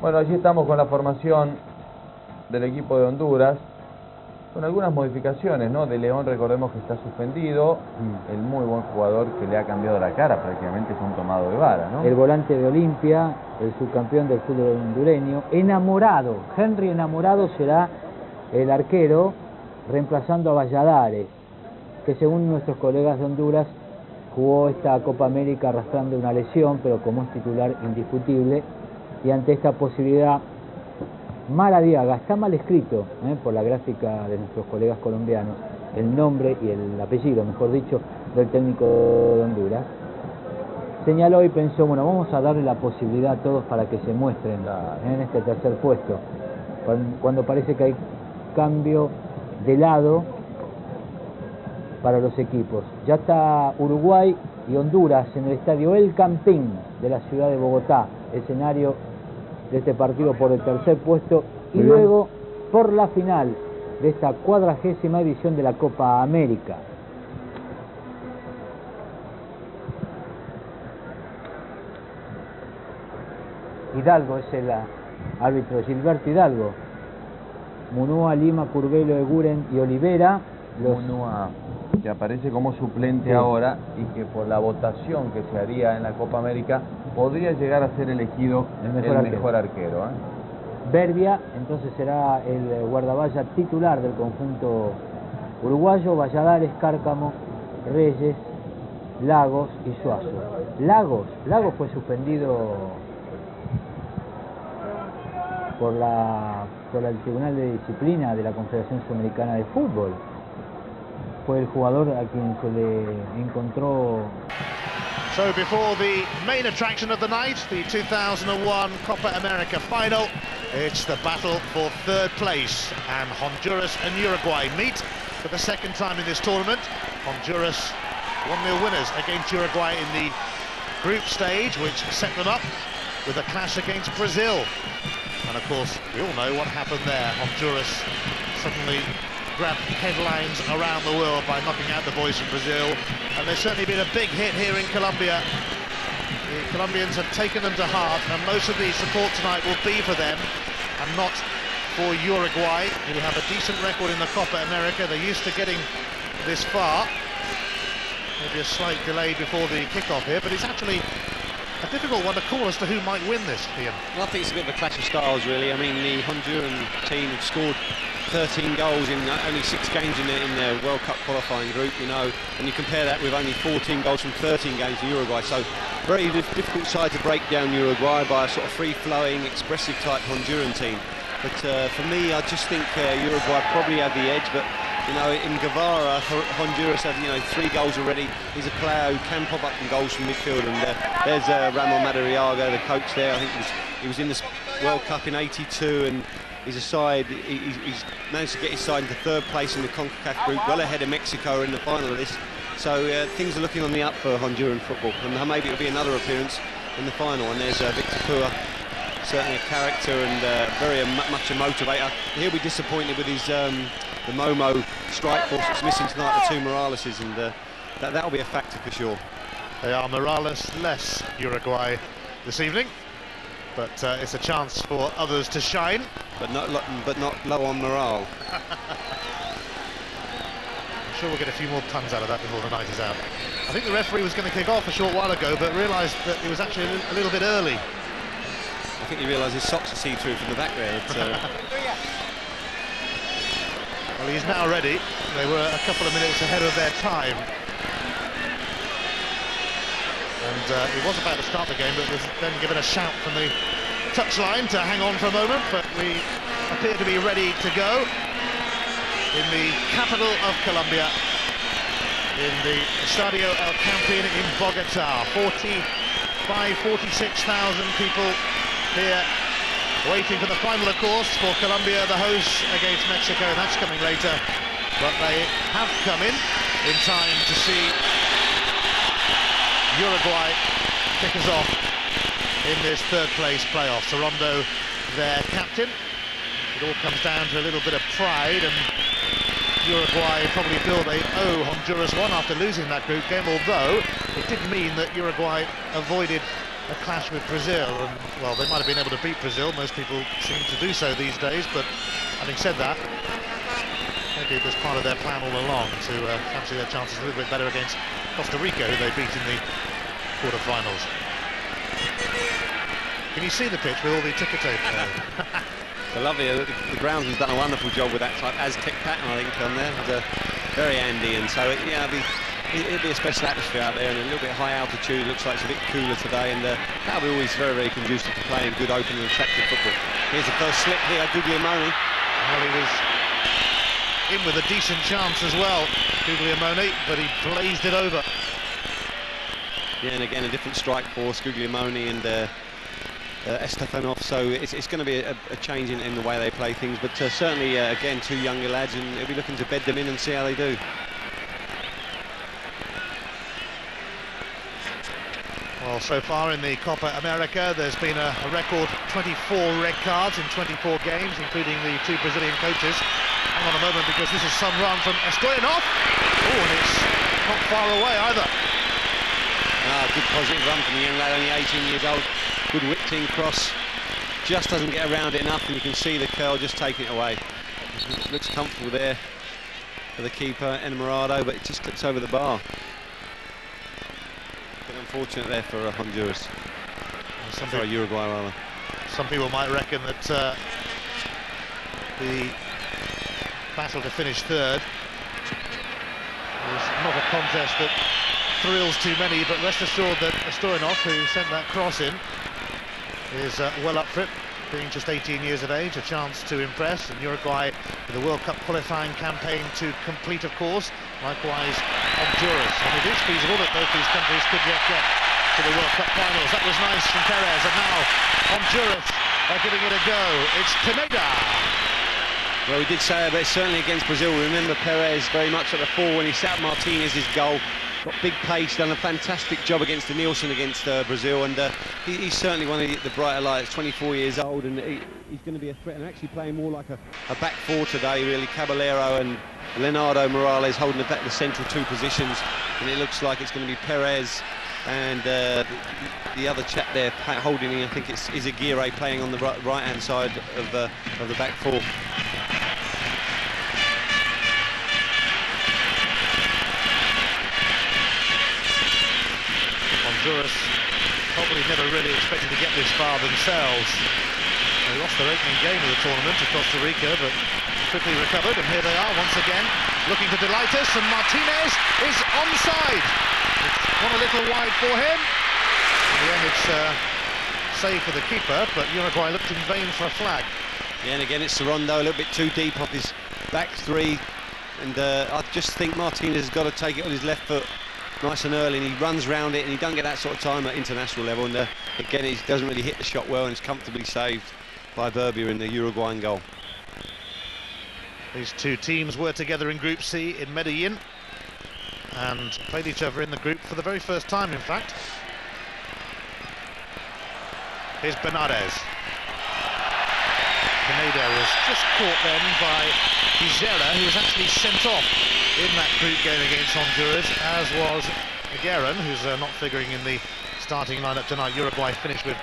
Bueno, allí estamos con la formación del equipo de Honduras, con algunas modificaciones, ¿no? De León, recordemos que está suspendido, el muy buen jugador que le ha cambiado la cara, prácticamente es un tomado de vara, ¿no? El volante de Olimpia, el subcampeón del fútbol hondureño, Enamorado, Henry Enamorado será el arquero, reemplazando a Valladares, que según nuestros colegas de Honduras, jugó esta Copa América arrastrando una lesión, pero como es titular indiscutible, y ante esta posibilidad, Maradiaga, está mal escrito por la gráfica de nuestros colegas colombianos, el nombre y el apellido, mejor dicho, del técnico de Honduras, señaló y pensó, bueno, vamos a darle la posibilidad a todos para que se muestren en este tercer puesto, cuando parece que hay cambio de lado para los equipos. Ya está Uruguay y Honduras en el estadio El Campín de la ciudad de Bogotá, escenario de este partido por el tercer puesto y luego por la final de esta 40ª edición de la Copa América. Hidalgo es el árbitro, Gilberto Hidalgo. Munúa, Lima, Curvelo, Eguren y Olivera. Munúa, que aparece como suplente ahora y que por la votación que se haría en la Copa América podría llegar a ser elegido el mejor arquero. Berbia, entonces será el guardaballa titular del conjunto uruguayo. Valladares, Cárcamo, Reyes, Lagos y Suazo. Lagos fue suspendido por el Tribunal de Disciplina de la Confederación Sudamericana de Fútbol. Fue el jugador a quien se le encontró. So before the main attraction of the night, the 2001 Copa America final, it's the battle for third place, and Honduras and Uruguay meet for the second time in this tournament. Honduras 1-0 winners against Uruguay in the group stage, which set them up with a clash against Brazil. And of course, we all know what happened there. Honduras suddenly grabbed headlines around the world by knocking out the boys from Brazil, and there's certainly been a big hit here in Colombia. The Colombians have taken them to heart, and most of the support tonight will be for them and not for Uruguay, who have a decent record in the Copa America. They're used to getting this far. Maybe a slight delay before the kick-off here, but it's actually a difficult one to call as to who might win this, Iain. Well, I think it's a bit of a clash of styles, really. I mean, the Honduran team have scored 13 goals in only 6 games in their World Cup qualifying group, you know, and you compare that with only 14 goals from 13 games in Uruguay. So, very difficult side to break down Uruguay by a sort of free-flowing, expressive type Honduran team. But for me, I just think Uruguay probably had the edge, but you know, in Guevara, Honduras have, you know, 3 goals already. He's a player who can pop up in goals from midfield, and there's Ramon Madariaga, the coach there. I think he was in the World Cup in '82, and he's he's managed to get his side into 3rd place in the CONCACAF group, well ahead of Mexico in the final of this. So things are looking on the up for Honduran football, and maybe it'll be another appearance in the final. And there's Victor Pua, certainly a character and very much a motivator. He'll be disappointed with his the Momo strike force that's missing tonight, the 2 Moraleses, and that'll be a factor for sure. They are Morales-less Uruguay this evening, but it's a chance for others to shine. But not low on morale. I'm sure we'll get a few more tons out of that before the night is out. I think the referee was going to kick off a short while ago, but realised that it was actually a little bit early. I think he realised his socks are see-through from the back there. Well, he's now ready. They were a couple of minutes ahead of their time. And he was about to start the game, but was then given a shout from the touchline to hang on for a moment, but we appear to be ready to go in the capital of Colombia, in the Estadio El Campín in Bogotá. 46,000 people here waiting for the final, of course, for Colombia, the hosts, against Mexico. That's coming later, but they have come in time to see Uruguay kick us off in this 3rd place playoff. Sorondo, their captain. It all comes down to a little bit of pride, and Uruguay probably feel they owe Honduras one after losing that group game, although it did mean that Uruguay avoided a clash with Brazil, and well, they might have been able to beat Brazil. Most people seem to do so these days, but having said that, maybe it was part of their plan all along to fancy their chances a little bit better against Costa Rica, who they beat in the quarter-finals. Can you see the pitch with all the ticker tape? So lovely. The groundsman's done a wonderful job with that type Aztec pattern, I think, on there. Very handy, and so it'll be a special atmosphere out there, and a little bit high altitude. Looks like it's a bit cooler today, and that'll be always very, very conducive to playing good, open and attractive football. Here's the first slip here, Guglielmone. Well, he was in with a decent chance as well, Guglielmone, but he blazed it over. Yeah, and again a different strike force, Guglielmone and Estefanov, so it's going to be a change in the way they play things, but certainly again two younger lads, and he'll be looking to bed them in and see how they do. Well, so far in the Copa America, there's been a record 24 red cards in 24 games, including the two Brazilian coaches. Hang on a moment, because this is some run from Stoyanov. Oh, and it's not far away either. Good positive run from the young lad, only 18 years old. Good whipped-in cross. Just doesn't get around it enough, and you can see the curl just taking it away. It looks comfortable there for the keeper, Enamorado, but it just clips over the bar. Bit unfortunate there for Honduras. Sorry, Uruguay rather. Some people might reckon that the battle to finish third is not a contest that thrills too many, but rest assured that Stoyanov, who sent that cross in, is well up for it, being just 18 years of age, a chance to impress, and Uruguay with the World Cup qualifying campaign to complete, of course. Likewise Honduras, and it is feasible that both these countries could yet get to the World Cup finals. That was nice from Perez, and now Honduras are giving it a go. It's Pineda. Well, we did say that, but certainly against Brazil. Remember Perez very much at the fore when he set up Martinez's goal. Got big pace, done a fantastic job against Nilsson against Brazil, and he's certainly one of the brighter lights. 24 years old, and he's going to be a threat, and actually playing more like a back four today, really. Caballero and Leonardo Morales holding the central two positions, and it looks like it's going to be Perez and the other chap there holding, I think it's Aguirre, playing on the right-hand side of the back four. Honduras probably never really expected to get this far themselves. They lost their opening game of the tournament to Costa Rica, but quickly recovered, and here they are once again, looking to delight us, and Martinez is onside. It's gone a little wide for him. In the end, it's save for the keeper, but Uruguay looked in vain for a flag. Yeah, and again it's Sorondo, a little bit too deep off his back three, and I just think Martinez has got to take it on his left foot nice and early, and he runs round it, and he doesn't get that sort of time at international level, and again he doesn't really hit the shot well, and it's comfortably saved by Berbia in the Uruguayan goal. These two teams were together in Group C in Medellin and played each other in the group for the very first time, in fact. Here's Benares. Pineda was just caught then by Bizerra, who was actually sent off in that group game against Honduras, as was Aguirre, who's not figuring in the starting lineup tonight. Uruguay finished with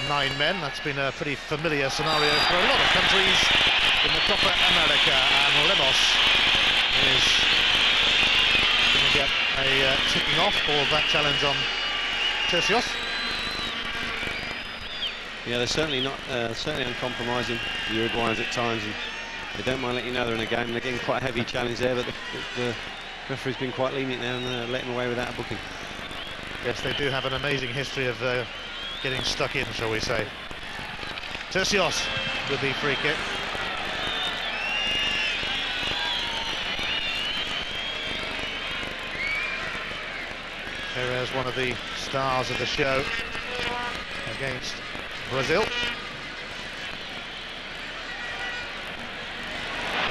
9 men. That's been a pretty familiar scenario for a lot of countries in the Copa America, and Lemos is going to get a ticking off for that challenge on Tercios. Yeah, they're certainly not certainly uncompromising, the Uruguayans at times, and they don't mind letting you know they're in a game. They're getting quite a heavy challenge there, but the referee's been quite lenient now and letting away without a booking. Yes, they do have an amazing history of getting stuck in, shall we say. Tercios with the free kick. Perez, one of the stars of the show against Brazil.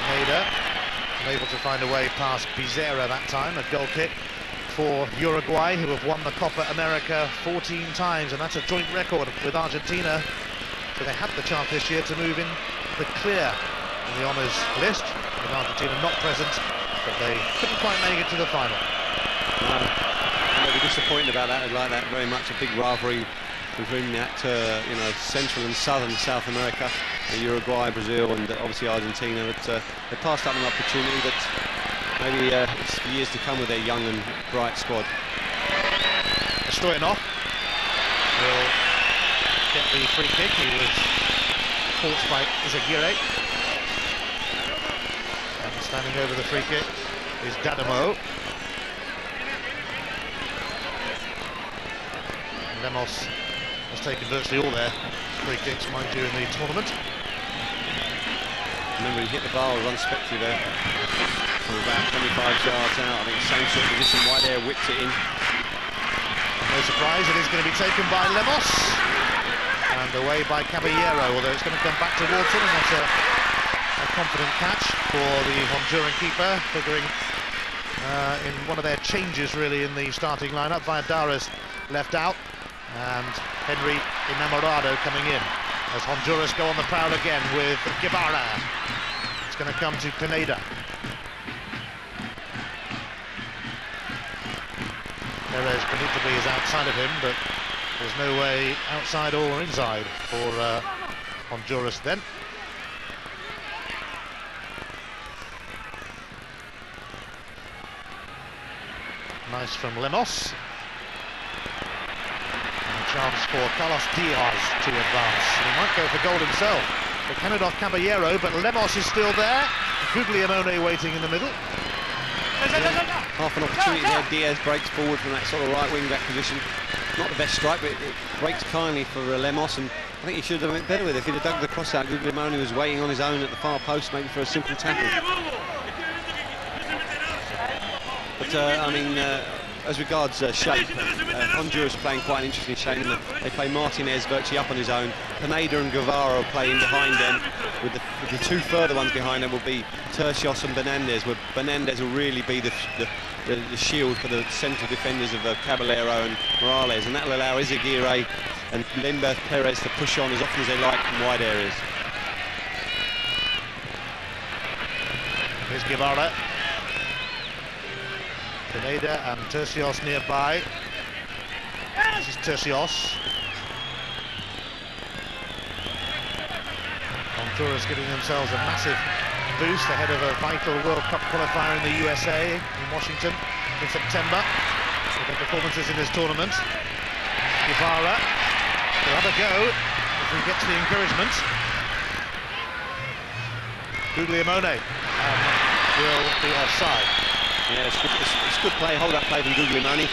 Pineda able to find a way past Bizerra that time. A goal kick for Uruguay, who have won the Copa America 14 times, and that's a joint record with Argentina. So they had the chance this year to move in the clear in the honours list, with Argentina not present, but they couldn't quite make it to the final. No, they'll be disappointed about that. They'd like that very much, a big rivalry between that, you know, Central and Southern South America, Uruguay, Brazil, and obviously Argentina. But they passed up an opportunity that maybe it's for years to come with their young and bright squad. Stoyanov will get the free kick. He was forced by Izaguirre. And standing over the free kick is Dadamo. Lemos has taken virtually all their free kicks, mind you, in the tournament. Remember, he hit the bar unexpectedly there from about 25 yards out. I think same sort of position, wide air, whipped it in. No surprise, it is going to be taken by Lemos and away by Caballero, although it's going to come back towards him, and that's a confident catch for the Honduran keeper, figuring in one of their changes really in the starting lineup. Valladares left out and Henry Enamorado coming in as Honduras go on the prowl again with Guevara. It's going to come to Pineda. Perez predictably is outside of him, but there's no way outside or inside for Honduras then. Nice from Lemos. And a chance for Carlos Diaz to advance. He might go for goal himself. They cannot off Caballero, but Lemos is still there. Guglielmone waiting in the middle. Half an opportunity there. Diaz breaks forward from that sort of right wing back position. Not the best strike, but it breaks kindly for Lemos, and I think he should have done it better with it. If he'd have dug the cross out, Guglielmone was waiting on his own at the far post, maybe for a simple tackle. But I mean, as regards shape, Honduras are playing quite an interesting shape. They play Martinez virtually up on his own. Pineda and Guevara are playing behind them. With the two further ones behind them will be Tercios and Benandez, where Benandez will really be the shield for the central defenders of Caballero and Morales, and that will allow Izaguirre and Limber Perez to push on as often as they like from wide areas. Here's Guevara. Pineda and Tercios nearby. This is Tercios. Honduras giving themselves a massive boost ahead of a vital World Cup qualifier in the USA in Washington in September. With their performances in this tournament. Guevara will have a go if he gets the encouragement. Guglielmone will be offside. Yeah, it's good play, hold-up play from Guglielmone.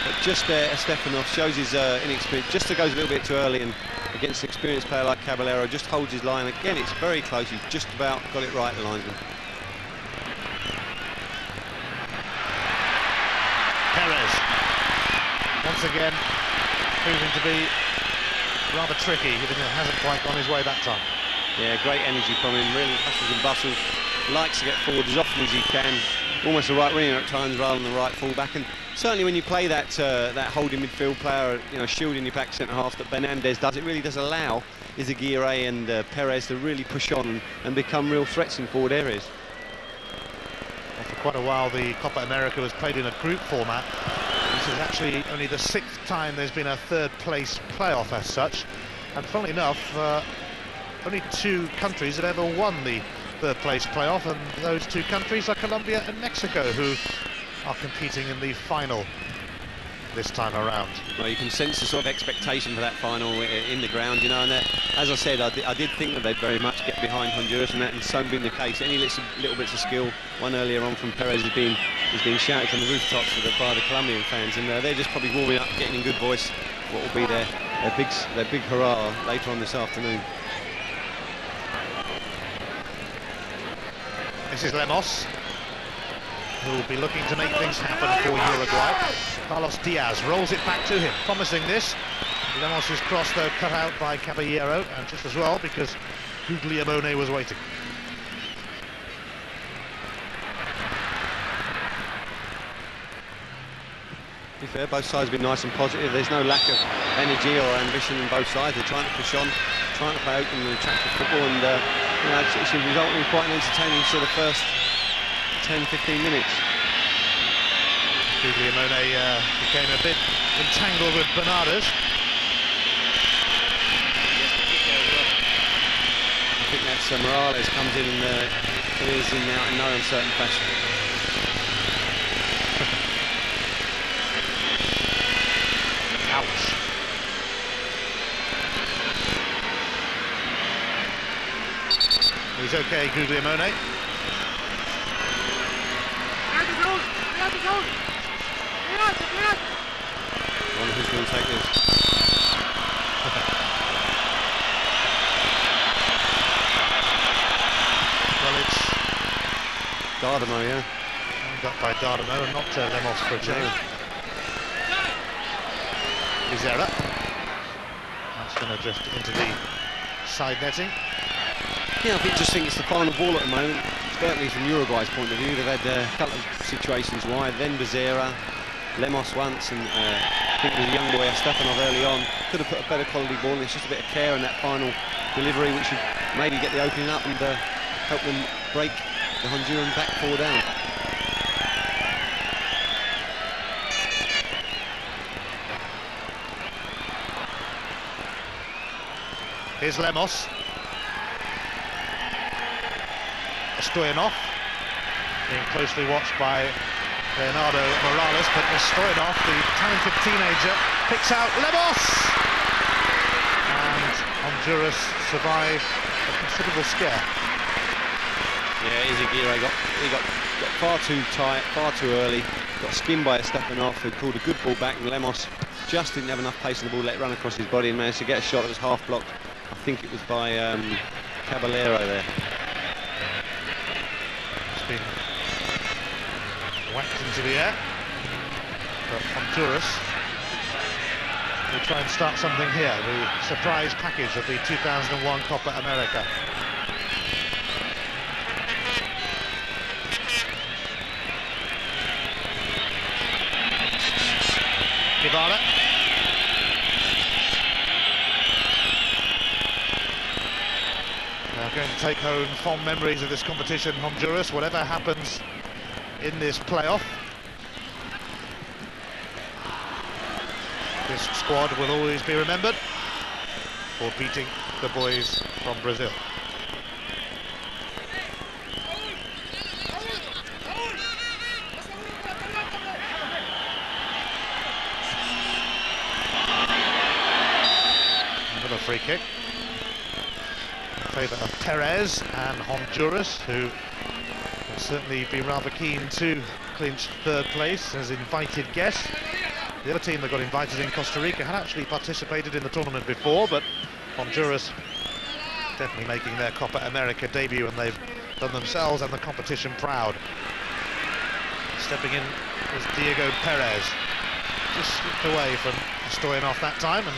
But just there, Stefanov shows his inexperience. Just goes a little bit too early, and against an experienced player like Caballero, just holds his line. Again, it's very close. He's just about got it right, the linesman. Perez, once again, proving to be rather tricky, even though it hasn't quite gone his way that time. Yeah, great energy from him, really hustles and bustles, likes to get forward as often as he can. Almost a right winger at times rather than the right full-back, and certainly when you play that that holding midfield player, you know, shielding your back centre half that Benandez does, it really does allow Izaguirre and Perez to really push on and become real threats in forward areas. Well, for quite a while the Copa America was played in a group format. This is actually only the 6th time there's been a third place playoff as such, and funnily enough only 2 countries have ever won the third place playoff, and those 2 countries are Colombia and Mexico, who are competing in the final this time around. Well, you can sense the sort of expectation for that final in the ground, you know, and as I said, I did think that they'd very much get behind Honduras, and that has so been the case. Any little bits of skill, one earlier on from Perez has been shouted from the rooftops by the Colombian fans, and they're just probably warming up, getting in good voice what will be their big hurrah later on this afternoon. This is Lemos, who will be looking to make things happen for Uruguay. Carlos Diaz rolls it back to him, promising this. Lemos' cross, though, cut out by Caballero, and just as well, because Guglielmone was waiting. To be fair, both sides have been nice and positive. There's no lack of energy or ambition in both sides. They're trying to push on, trying to play open and attractive football, and you know, it should result in quite an entertaining sort of first 10-15 minutes. Guglielmone became a bit entangled with Bernardes. Morales comes in and clears in out in no uncertain fashion. Ouch. He's okay, Guglielmone. I wonder who's going to take this. Well, it's Dardamo, yeah. got by Dardamo and not Lemos for a change. Vizera. That's going to drift into the side netting. Yeah, I just think it's the final ball at the moment. Certainly from Uruguay's point of view, they've had a couple of situations wide. Then Vizera, Lemos once, and I think with the young boy Stefanov early on, could have put a better quality ball. And it's just a bit of care in that final delivery, which would maybe get the opening up and help them break the Honduran back 4 down. Here's Lemos. Stoyanov being closely watched by Leonardo Morales, but Stoyanov, the talented teenager, picks out Lemos, and Honduras survive a considerable scare. Yeah, Izaguirre got far too tight, far too early, got skinned by Stefanov, who called a good ball back, and Lemos just didn't have enough pace on the ball, let it run across his body and managed to get a shot that was half blocked. I think it was by Caballero there. Been whacked into the air, but Honduras will try and start something here, the surprise package of the 2001 Copa America. Guevara. Going to take home fond memories of this competition, Honduras, whatever happens in this playoff. This squad will always be remembered for beating the boys from Brazil. Another free kick in favour of Perez and Honduras, who will certainly be rather keen to clinch third place as invited guests. The other team that got invited in, Costa Rica, had actually participated in the tournament before, but Honduras definitely making their Copa America debut, and they've done themselves and the competition proud. Stepping in was Diego Perez. Just slipped away from Stoyanov that time, and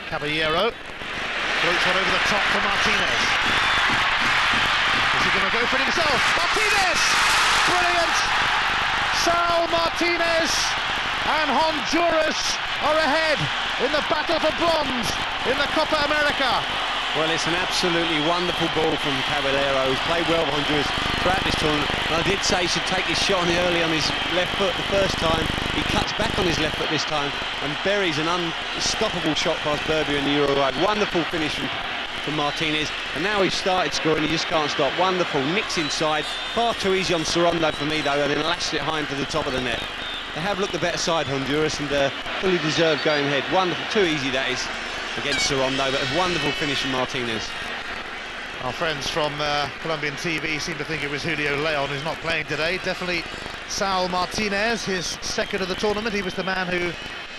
Caballero floats one over the top to Martinez. Is he going to go for it himself? Martinez! Brilliant! Sal Martinez and Honduras are ahead in the battle for bronze in the Copa America. Well, it's an absolutely wonderful ball from Caballero, who's played well for Honduras throughout this tournament. And I did say he should take his shot early on his left foot the first time. He cuts back on his left foot this time and buries an unstoppable shot past Burbia in the Uruguay. Wonderful finish from Martinez. And now he's started scoring, he just can't stop. Wonderful, nicks inside. Far too easy on Sorondo for me, though, and then lashed it high into the top of the net. They have looked the better side, Honduras, and fully deserved going ahead. Wonderful, too easy that is against Sorondo, but a wonderful finish from Martinez. Our friends from Colombian TV seem to think it was Julio Leon who's not playing today. Definitely Sal Martinez, his second of the tournament. He was the man who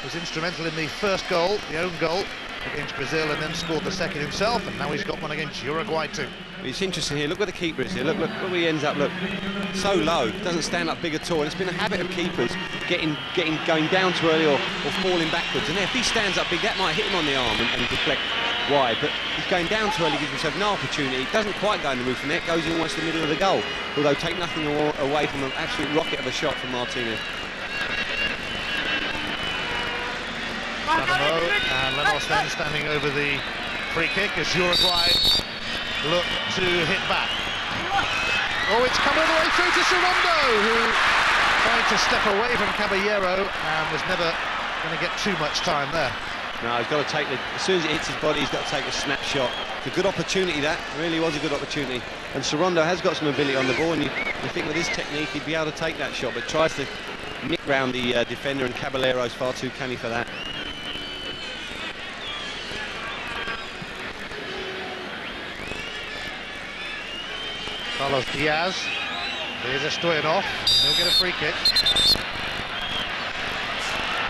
was instrumental in the first goal, the own goal, against Brazil, and then scored the second himself, and now he's got one against Uruguay too. It's interesting here, look where the keeper is here, look where he ends up, look, so low, doesn't stand up big at all, and it's been a habit of keepers going down too early or falling backwards, and if he stands up big, that might hit him on the arm and deflect wide, but he's going down too early, gives himself no opportunity, doesn't quite go in the roof of the net, goes in almost the middle of the goal, although take nothing away from an absolute rocket of a shot from Martinez. And Lemos then standing over the free kick as Uruguay look to hit back. Oh, it's come all the way through to Sorondo, who tried to step away from Caballero and was never going to get too much time there. No, he's got to take as soon as it hits his body, he's got to take a snapshot. It's a good opportunity, that really was a good opportunity. And Sorondo has got some ability on the ball, and you think with his technique he'd be able to take that shot, but tries to nick round the defender, and Caballero's far too canny for that. Carlos Diaz. Here's a Stoyanov. He'll get a free kick.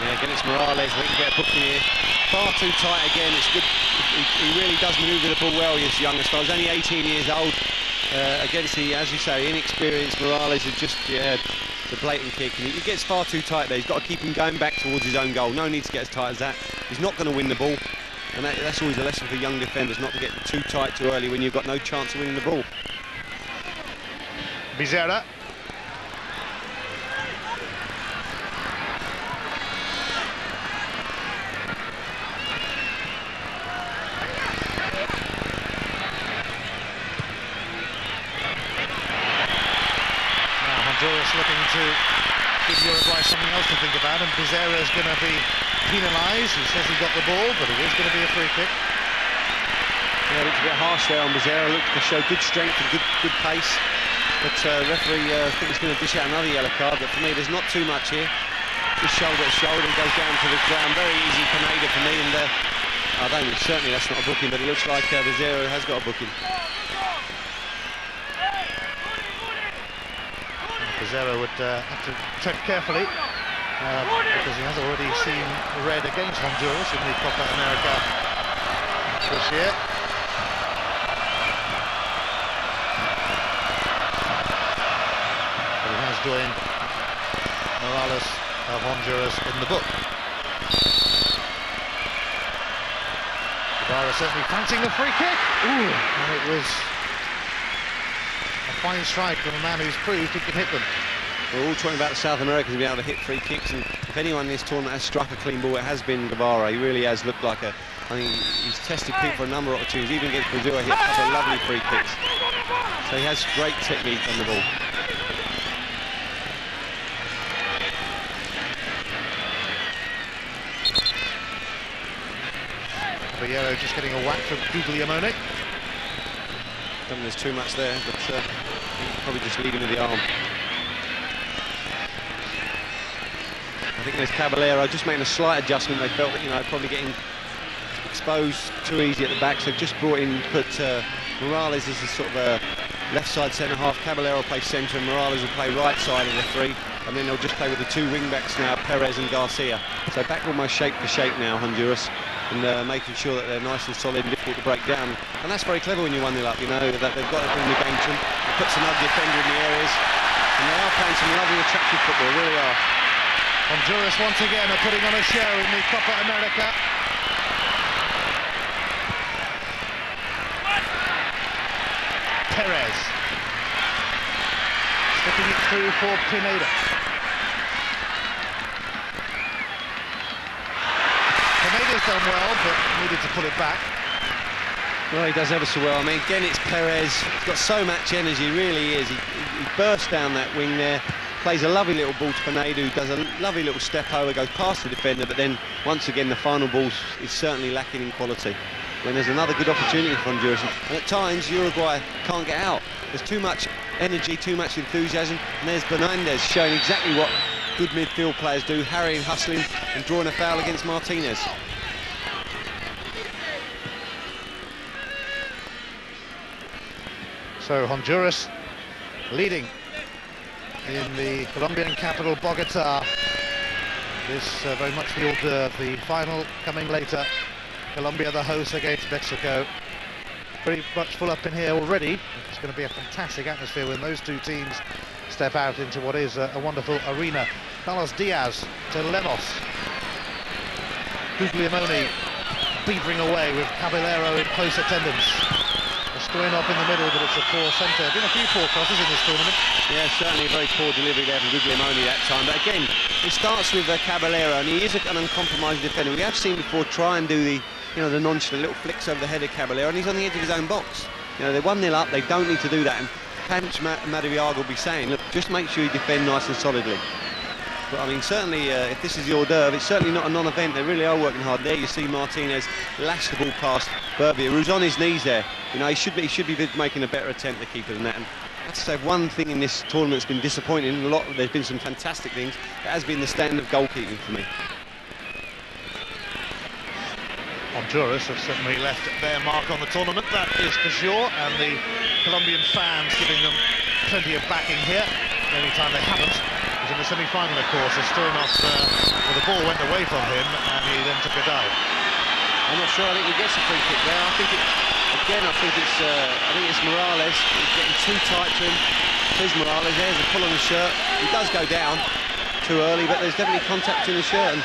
Yeah, again it's Morales. They can get a booking here. Far too tight again. It's good. He really does manoeuvre the ball well, this youngest fellow. He's only 18 years old. Against the, as you say, inexperienced Morales, who just the blatant kick, and he gets far too tight there. He's got to keep him going back towards his own goal. No need to get as tight as that. He's not going to win the ball, and that's always a lesson for young defenders, not to get too tight too early when you've got no chance of winning the ball. Bizerra. Honduras looking to give Uruguay something else to think about, and Bizerra is going to be penalised. He says he got the ball, but it is going to be a free kick. Yeah, looks a bit harsh there on Bizerra. Looked to show good strength and good pace, but referee I think he's going to dish out another yellow card. But for me, there's not too much here. Just shoulder to shoulder, and goes down to the ground. Very easy for Pineda for me, and I don't think, certainly that's not a booking, but it looks like Bizerra has got a booking. Bizerra would have to tread carefully because he has already seen red against Honduras in the Copa America this year. But he has joined Morales of Honduras in the book. Guevara certainly fancying the free kick. Ooh, and it was a fine strike from a man who's proved he can hit them. We're all talking about the South Americans being able to hit free kicks, and if anyone in this tournament has struck a clean ball, it has been Guevara. He really has looked like a... I mean, he's tested people for a number of opportunities, even against Brazil, he hit a couple of lovely free kicks. So he has great technique on the ball. Caballero just getting a whack from Guglielmone. I don't think there's too much there, but probably just leading with the arm. I think there's Caballero just making a slight adjustment. They felt that, you know, probably getting exposed too easy at the back, so just brought in, put Morales as a sort of a left side centre half. Caballero will play centre, and Morales will play right side of the three, and then they'll just play with the two wing backs now, Perez and Garcia. So back almost shape for shape now, Honduras, and making sure that they're nice and solid and difficult to break down. And that's very clever when you're 1-0 up, you know, that they've got to bring the game to them. They put some other defender in the areas, and they are playing some lovely attractive football, really are. Honduras once again are putting on a show in the Copa America. Perez sticking it through for Pineda. Pineda's done well, but needed to pull it back. Well, he does ever so well. I mean, again, it's Perez. He's got so much energy, really is. He bursts down that wing there, plays a lovely little ball to Pineda, who does a lovely little step over, goes past the defender, but then, once again, the final ball is certainly lacking in quality. When there's another good opportunity for Honduras, and at times Uruguay can't get out. There's too much energy, too much enthusiasm, and there's Bernandez showing exactly what good midfield players do, harrying, hustling, and drawing a foul against Martinez. So Honduras leading in the Colombian capital, Bogota. This very much the hors d'oeuvre, the final coming later. Colombia the host against Mexico. Pretty much full up in here already. It's going to be a fantastic atmosphere when those two teams step out into what is a wonderful arena. Carlos Diaz to Lemos. Guglielmone beavering away with Caballero in close attendance. Stoyanov in the middle, but it's a poor centre. Been a few poor crosses in this tournament. Yeah, certainly a very poor delivery there from Guglielmone that time. But again, it starts with Caballero, and he is an uncompromising defender. We have seen before try and do the, you know, the nonchalant little flicks over the head of Caballero, and he's on the edge of his own box. You know, they're 1-0 up. They don't need to do that. And Panch Madariaga will be saying, look, just make sure you defend nice and solidly. But I mean, certainly, if this is the hors d'oeuvre, it's certainly not a non-event. They really are working hard. There you see Martinez lash the ball past Berbier, who's on his knees there. You know, he should be making a better attempt to keep it than that. And I have to say, one thing in this tournament that's been disappointing, there's been some fantastic things, it has been the standard of goalkeeping for me. Honduras have certainly left their mark on the tournament, that is for sure, and the Colombian fans giving them plenty of backing here. The only time they haven't was in the semi-final, of course, as Stoyanov, well, the ball went away from him and he then took a dive. I'm not sure. I think he gets a free kick there. I think it's Morales. He's getting too tight to him. There's Morales. There's a pull on the shirt. He does go down too early, but there's definitely contact in the shirt. And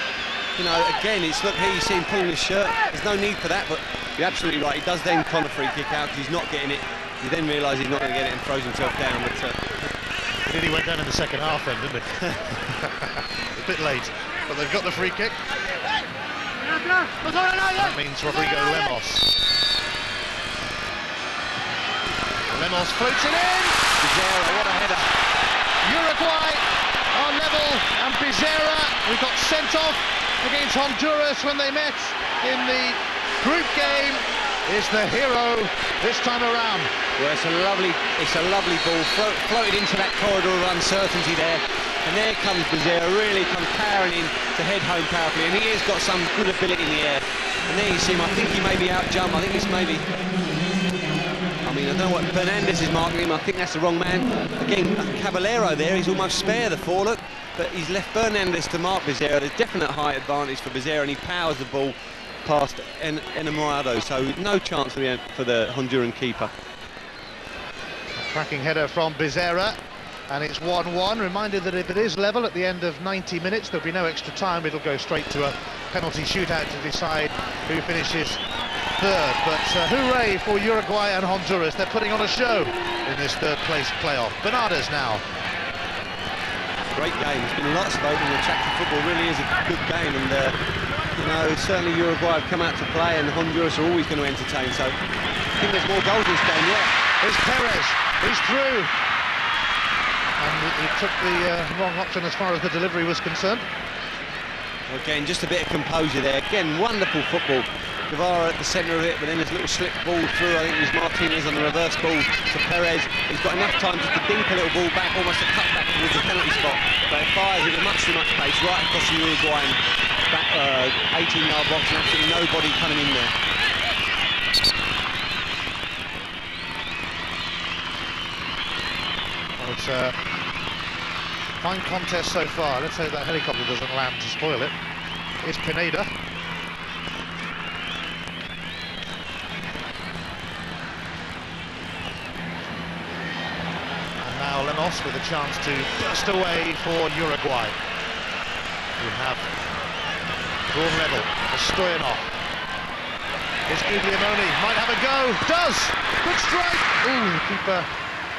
you know, again, it's look here. You see him pulling his shirt. There's no need for that, but you're absolutely right. He does then con a free kick out because he's not getting it. You then realise he's not going to get it and throws himself down. But he nearly went down in the second half then, didn't he? A bit late, but they've got the free kick. That means Rodrigo Lemos. Lemos floats it in. Bizarra, what a header. Uruguay are level, and Bizarra, who got sent off against Honduras when they met in the group game, is the hero this time around. Well, it's a lovely ball, floated into that corridor of uncertainty there, and there comes Bizarra, really comes powering in to head home powerfully, and he has got some good ability in the air. And there you see him, I think he may be out jump, I think it's maybe, I mean, I don't know what Fernandez is marking him, I think that's the wrong man. Again, Caballero there, he's almost spare the forelook, but he's left Fernandez to mark Bizarra. There's definite height advantage for Bizarra, and he powers the ball past Enamorado, so no chance for the Honduran keeper. A cracking header from Bizarra, and it's 1-1. Reminded that if it is level at the end of 90 minutes, there'll be no extra time. It'll go straight to a penalty shootout to decide who finishes third. But hooray for Uruguay and Honduras. They're putting on a show in this third place playoff. Bernardes now. Great game. There's been a lot spoken. Attractive football really is a good game, and you know, certainly Uruguay have come out to play, and Honduras are always going to entertain. So I think there's more goals in this game. Yeah, there's Perez. He's through, and he took the wrong option as far as the delivery was concerned. Again, just a bit of composure there. Again, wonderful football. Guevara at the centre of it, but then there's a little slip ball through. I think it was Martinez on the reverse ball to Perez. He's got enough time just to dink a little ball back, almost a cut back towards the penalty spot. But it fires at much too much pace right across the Uruguayan back 18-yard box, and absolutely nobody coming in there. Well, it's a fine contest so far. Let's hope that helicopter doesn't land to spoil it. It's Pineda. Now Lemos with a chance to burst away for Uruguay, who have drawn level for Stoyanov. Here's Guglielmone, might have a go, does! Good strike! Ooh, keeper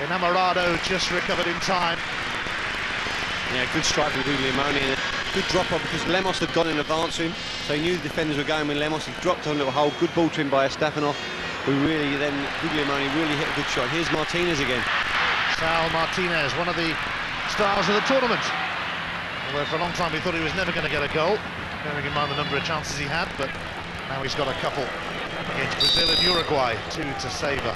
Enamorado just recovered in time. Yeah, good strike from Guglielmone, and a good drop off because Lemos had gone in advance to him, so he knew the defenders were going with Lemos. He dropped on a little hole, good ball to him by Stefanov, who really then, Guglielmone really hit a good shot. Here's Martinez again. Sal Martinez, one of the stars of the tournament. Although for a long time we thought he was never going to get a goal, bearing in mind the number of chances he had, but now he's got a couple against Brazil and Uruguay, 2 to savour.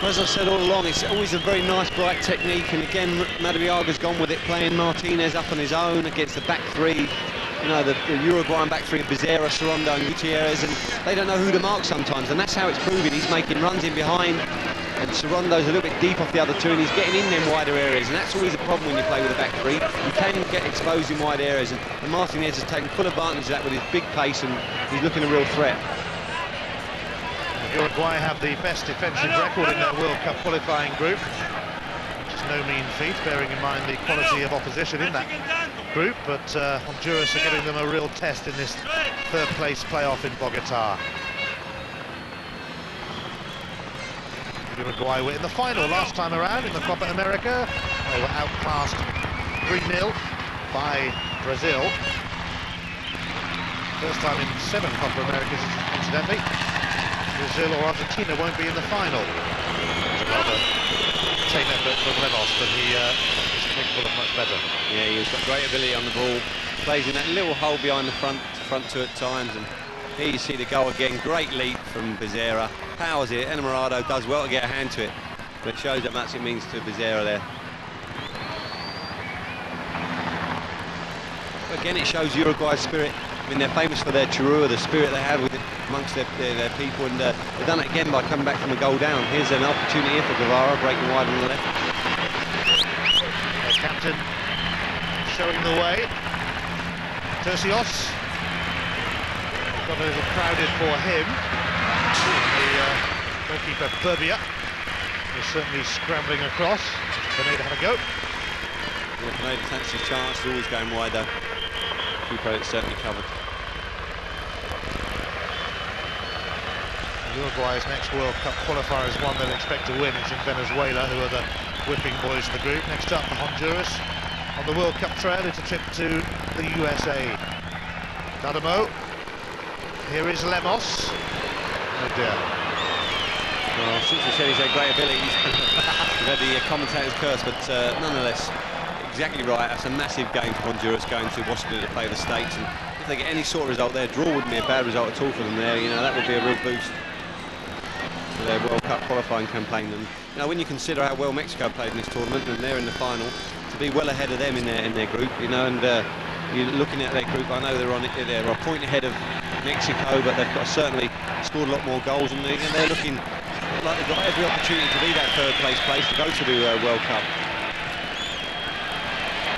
As I've said all along, it's always a very nice, bright technique, and again, Madariaga's gone with it, playing Martinez up on his own against the back three. You know, the Uruguayan back three of Bizarra, Sorondo and Gutierrez, and they don't know who to mark sometimes, and that's how it's proving. He's making runs in behind, and Sorondo's a little bit deep off the other two, and he's getting in them wider areas, and that's always a problem when you play with a back three. You can get exposed in wide areas, and Martinez has taken full advantage of that with his big pace, and he's looking a real threat. Uruguay have the best defensive record in their World Cup qualifying group, which is no mean feat, bearing in mind the quality of opposition in that group, but Honduras are giving them a real test in this third place playoff in Bogota. Uruguay were in the final last time around in the Copa America. They were outclassed 3-0 by Brazil. First time in 7 Copa Americas, incidentally. Brazil or Argentina won't be in the final. It's a rather tame effort from Lemos, but he is capable of much better. Yeah, he's got great ability on the ball. Plays in that little hole behind the front two at times. And here you see the goal again. Great leap from Becerra. Powers it. Enamorado does well to get a hand to it. But it shows how much it means to Becerra there. Again, it shows Uruguay's spirit. I mean, they're famous for their churrua, the spirit they have with it amongst their people, and they've done it again by coming back from a goal down. Here's an opportunity here for Guevara, breaking wide on the left. Their captain showing the way. Tercios. Got a little crowded for him. The goalkeeper Burbia is certainly scrambling across. Pineda had a go. Yeah, Pineda takes his chance, he's always going wide though. Keeper it's certainly covered. Uruguay's next World Cup qualifier is one they'll expect to win. It's in Venezuela, who are the whipping boys of the group. Next up, Honduras. On the World Cup trail, it's a trip to the USA. Dadamo. Here is Lemos. Oh dear. Well, since he said he's had great abilities, we've had the commentator's curse, but nonetheless, exactly right. That's a massive game for Honduras going to Washington to play the States, and if they get any sort of result there, draw wouldn't be a bad result at all for them there. You know, that would be a real boost to their World Cup qualifying campaign. And you know, when you consider how well Mexico played in this tournament and they're in the final, to be well ahead of them in their group, you know, and you're looking at their group. I know they're a point ahead of Mexico, but they've certainly scored a lot more goals, and they're looking like they've got every opportunity to be that third place to go to the World Cup.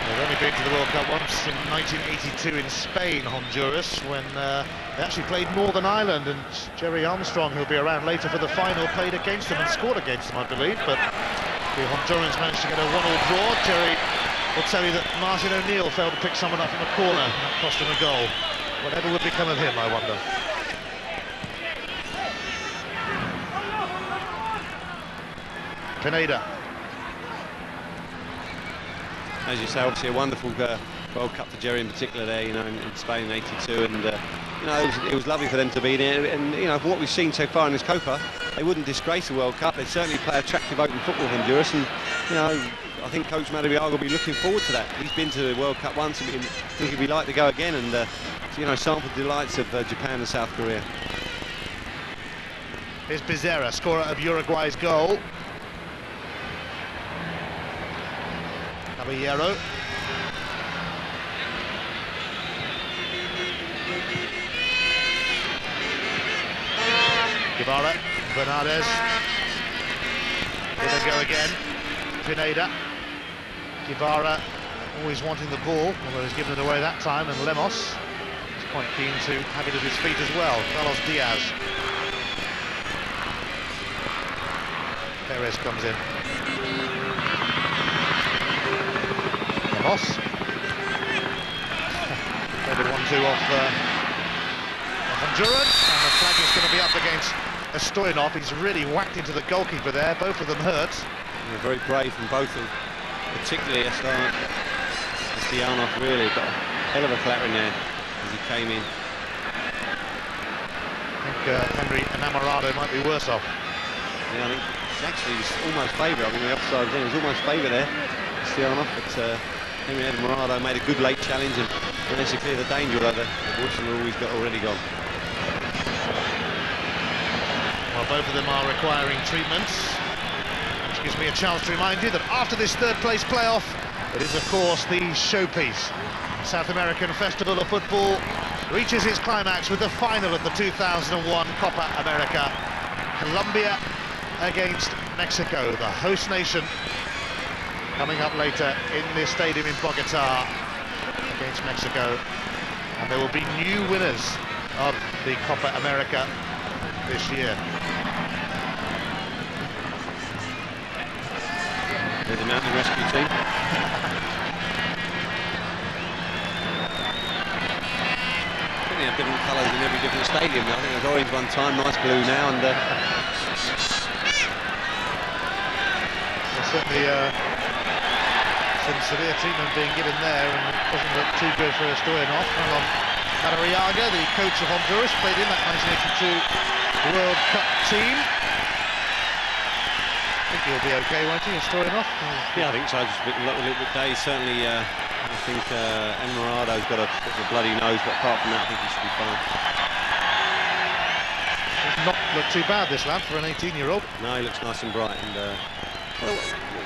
They've only been to the World Cup once in 1982 in Spain, Honduras, when they actually played Northern Ireland, and Jerry Armstrong, who'll be around later for the final, played against them and scored against them, I believe, but the Hondurans managed to get a 1-1 draw. Jerry will tell you that Martin O'Neill failed to pick someone up from a corner, and that cost him a goal. Whatever would become of him, I wonder. Pineda. As you say, obviously a wonderful World Cup for Jerry in particular there, you know, in Spain in '82, and you know, it was lovely for them to be there. And you know, from what we've seen so far in this Copa, they wouldn't disgrace the World Cup. They certainly play attractive open football, Honduras, and you know, I think Coach Madariaga will be looking forward to that. He's been to the World Cup once, and I think he'd be like to go again and you know, sample the delights of Japan and South Korea. Here's Becerra, scorer of Uruguay's goal. Caballero. Guevara, Bernardes. Here they go again. Pineda. Guevara always wanting the ball, although he's given it away that time, and Lemos is quite keen to have it at his feet as well. Carlos Diaz. Perez comes in. Lemos. Maybe 1-2 off Honduras, and the flag is going to be up against Stoyanov. He's really whacked into the goalkeeper there, both of them hurt. They're very brave from both of them, particularly Stoyanov really got a hell of a clatter in there as he came in. I think Henry Enamorado might be worse off. Yeah, I think actually he's almost favourite. I mean, the offside was almost favourite there, Stoyanov, but Henry Enamorado made a good late challenge and managed to clear the danger, although the whistle already gone. Well, both of them are requiring treatments, which gives me a chance to remind you that after this third place playoff, it is of course the showpiece. South American Festival of Football reaches its climax with the final of the 2001 Copa America. Colombia against Mexico, the host nation, coming up later in this stadium in Bogota against Mexico. And there will be new winners of the Copa America this year. There's the mountain rescue team. I think they have different colours in every different stadium. I think there's orange one time, nice blue now, and certainly some severe treatment being given there, and it doesn't look too good for Stoyanov. Hang on, Madariaga, the coach of Honduras, played in that 1982 World Cup team. think he'll be okay, won't he, in storing off? Yeah, I think so. Just a little bit dazed. Certainly, I think Enamarado's got a bit of a bloody nose, but apart from that, I think he should be fine. Does not look too bad, this lad, for an 18-year-old. No, he looks nice and bright. And well,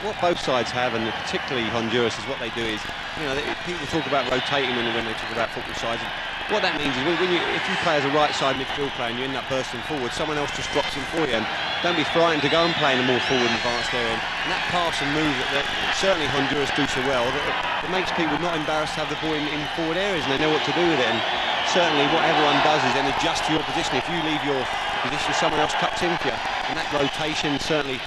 what both sides have, and particularly Honduras, is what they do is, you know, people talk about rotating when they talk about football sides. What that means is if you play as a right side midfield player and you end up bursting forward, someone else just drops in for you, and don't be frightened to go and play in a more forward and advanced area. And that pass and move that certainly Honduras do so well, that it makes people not embarrassed to have the ball in forward areas, and they know what to do with it. And certainly what everyone does is then adjust to your position. If you leave your position, someone else cuts in for you, and that rotation certainly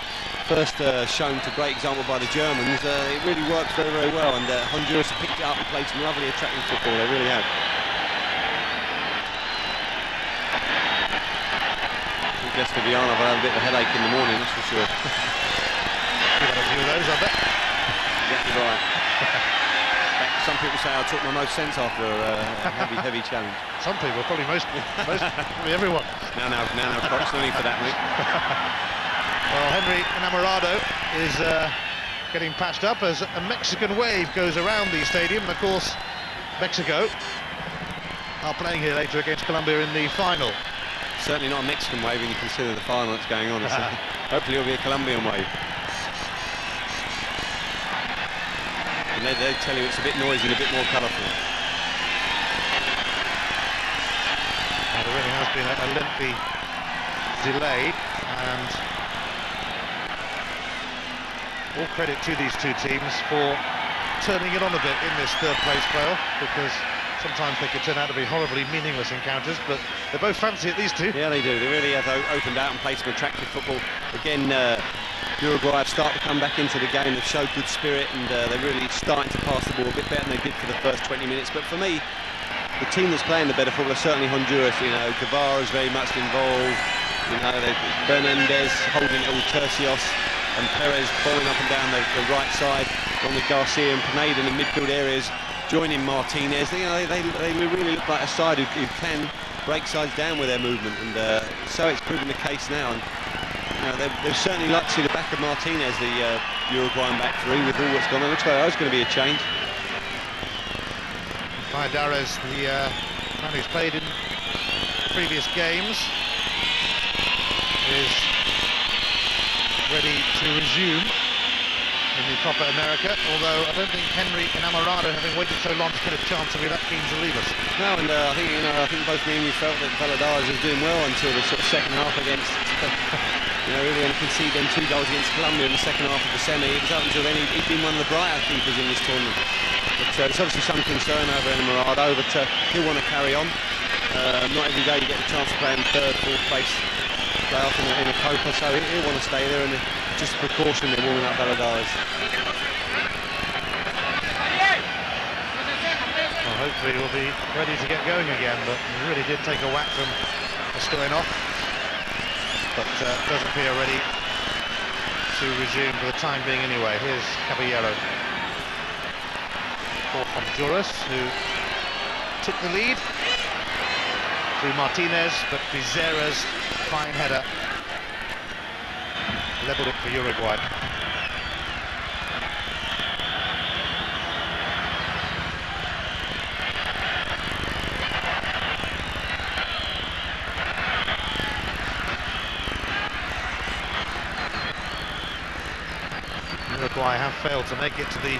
first shown to great example by the Germans. It really works very, very well, and Honduras have picked it up and played some lovely attacking football. They really have. Just for Iain, I've had a bit of a headache in the morning, that's for sure. You've had a few of those, I bet. Exactly right. Some people say I took my most sense after a heavy challenge. Some people, probably probably everyone. No, Crock's no need for that, mate. Well, Henry Enamorado is getting patched up as a Mexican wave goes around the stadium. And of course, Mexico are playing here later against Colombia in the final. Certainly not a Mexican wave when you consider the final that's going on. Hopefully it'll be a Colombian wave. And they tell you it's a bit noisy and a bit more colourful. Now, there really has been a lengthy delay, and all credit to these two teams for turning it on a bit in this third place playoff, because sometimes they could turn out to be horribly meaningless encounters, but they both fancy it, these two. Yeah, they do. They really have opened out and played some attractive football. Again, Uruguay have started to come back into the game. They've showed good spirit, and they're really starting to pass the ball a bit better than they did for the first 20 minutes. But for me, the team that's playing the better football is certainly Honduras. You know, Guevara's very much involved. You know, Bernandez holding it all, Tercios and Perez bombing up and down the right side, on the Garcia and Pineda in the midfield areas, joining Martinez. You know, they really look like a side who can break sides down with their movement, and so it's proven the case now. And you know, they've certainly like to see the back of Martinez, the Uruguayan back three, with all that's gone on. It looks like there's going to be a change. Valladares, the man who's played in previous games, is ready to resume in the Copa America, although I don't think Henry Enamorado, having waited so long to get a chance, will be that keen to leave us. No, and I think both me and you felt that Valladares was doing well until the sort of second half against, really only conceded them 2 goals against Colombia in the second half of the semi. It was up until then he'd been one of the brighter keepers in this tournament. But there's obviously some concern over Enamorado, but he'll want to carry on. Not every day you get the chance to play in third, fourth place playoff in a Copa, so he'll want to stay there, and just a precaution they're warming up Valladares. Well, hopefully he'll be ready to get going again, but he really did take a whack from Stoyanov, but doesn't appear ready to resume for the time being anyway. Here's Caballero for Honduras, who took the lead through Martinez, but Becerra's fine header levelled it for Uruguay. Uruguay have failed to make it to the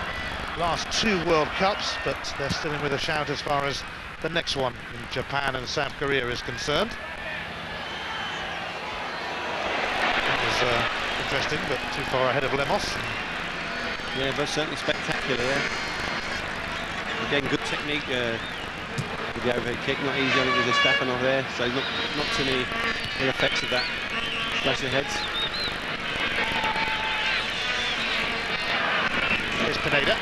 last 2 World Cups, but they're still in with a shout as far as the next one in Japan and South Korea is concerned. That was interesting, but too far ahead of Lemos. Yeah, but certainly spectacular there. Again, good technique with the overhead kick, not easy on it with the Stefanov there, so not too many ill effects of that splash of heads. Here's Pineda.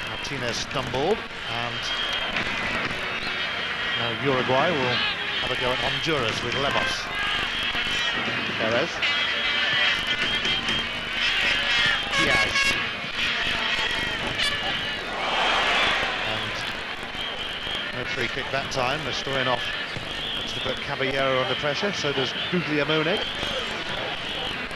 Martinez stumbled, and now Uruguay will have a go at Honduras with Lemos. Perez. Diaz. And no free kick that time. Stoyanov looks to put Caballero under pressure, so does Guglielmone.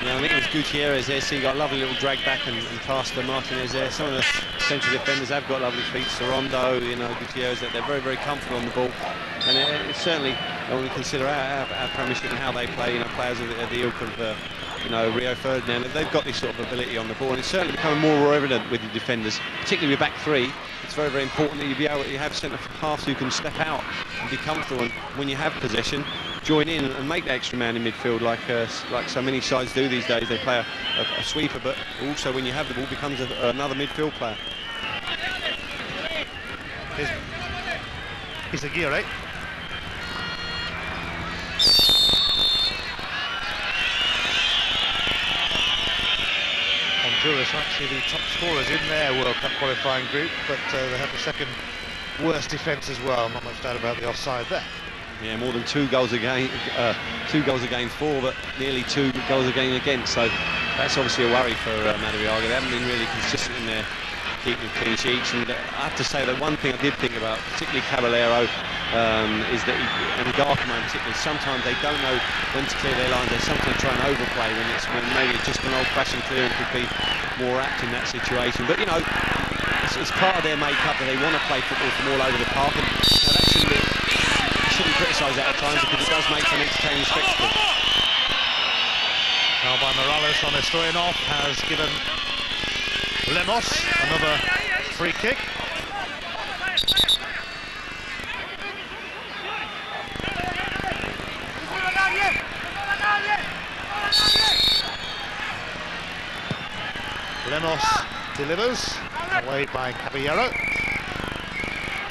Yeah, I think it was Gutierrez there, so he got a lovely little drag back and past the Martinez there. Some of the central defenders have got lovely feet. Sorondo, you know, Gutierrez, they're very, very comfortable on the ball. And it's certainly, when we consider our Premiership and how they play, you know, players of the ilk of, you know, Rio Ferdinand, they've got this sort of ability on the ball, and it's certainly becoming more evident with the defenders, particularly with back three. It's very, very important that you have centre halves who can step out and be comfortable, and when you have possession, join in and make the extra man in midfield, like so many sides do these days. They play a sweeper, but also when you have the ball, becomes another midfield player. Here's Aguirre. Honduras are actually the top scorers in their World Cup qualifying group, but they have the second worst defence as well. Not much doubt about the offside there. Yeah, more than 2 goals against, 2 goals against 4, but nearly 2 goals against. So that's obviously a worry for Madariaga. They haven't been really consistent in their keeping clean sheets. And I have to say that one thing I did think about, particularly Caballero, is that and Garkman particularly, sometimes they don't know when to clear their lines. They sometimes try and overplay when maybe just an old-fashioned clearance would be more apt in that situation. But you know, it's part of their make-up that they want to play football from all over the park, and you know, that shouldn't be. Shouldn't criticise that at times because it does make for an entertaining spectacle. Now by Morales on Stoyanov has given Lemos another free kick. Lemos delivers, away by Caballero.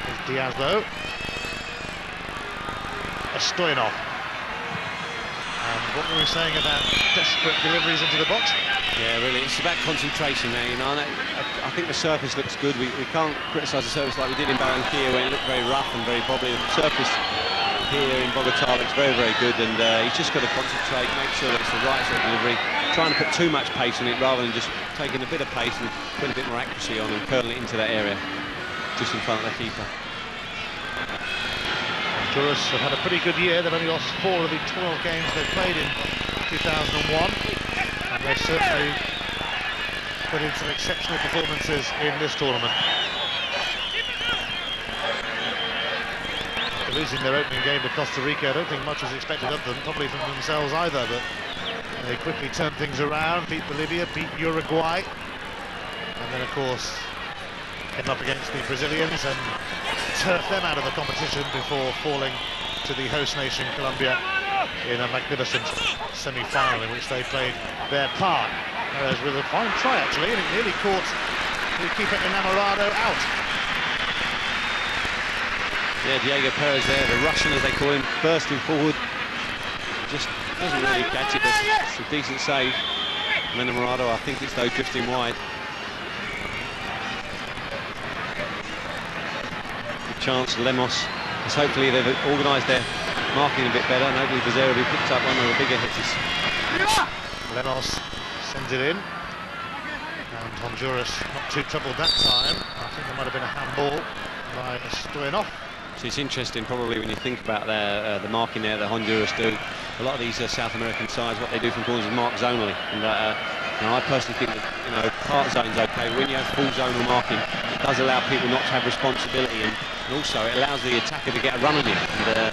There's Diaz though. Stoyanov. And what were we saying about desperate deliveries into the box? Yeah, really, it's about concentration there, you know. I think the surface looks good. We can't criticise the surface like we did in Barranquilla, where it looked very rough and very bobbly. The surface here in Bogota looks very, very good, and he's just got to concentrate, make sure that it's the right sort of delivery, trying to put too much pace on it rather than just taking a bit of pace and putting a bit more accuracy on and curling it into that area, just in front of the keeper. Honduras have had a pretty good year. They've only lost 4 of the 12 games they've played in 2001, and they've certainly put in some exceptional performances in this tournament. After losing their opening game to Costa Rica, I don't think much was expected of them, probably from themselves either, but they quickly turned things around, beat Bolivia, beat Uruguay, and then of course came up against the Brazilians and turfed them out of the competition before falling to the host nation Colombia in a magnificent semi-final in which they played their part. Whereas with a fine try actually, and it nearly caught the keeper Enamorado out. Yeah, Diego Perez there, the Russian as they call him, bursting forward, just doesn't really catch it, but it's a decent save. And Enamorado, I think it's though drifting wide. Chance Lemos, because hopefully they've organised their marking a bit better, and hopefully Becerra will be picked up one of the bigger hitters. Lemos sends it in, and Honduras not too troubled that time. I think there might have been a handball by Stoyanov. So it's interesting probably when you think about the marking there that Honduras do. A lot of these South American sides, what they do from corners is mark zonally, and you know, I personally think that, you know, part zone's okay, but when you have full zonal marking, it does allow people not to have responsibility, and also it allows the attacker to get a run on you. And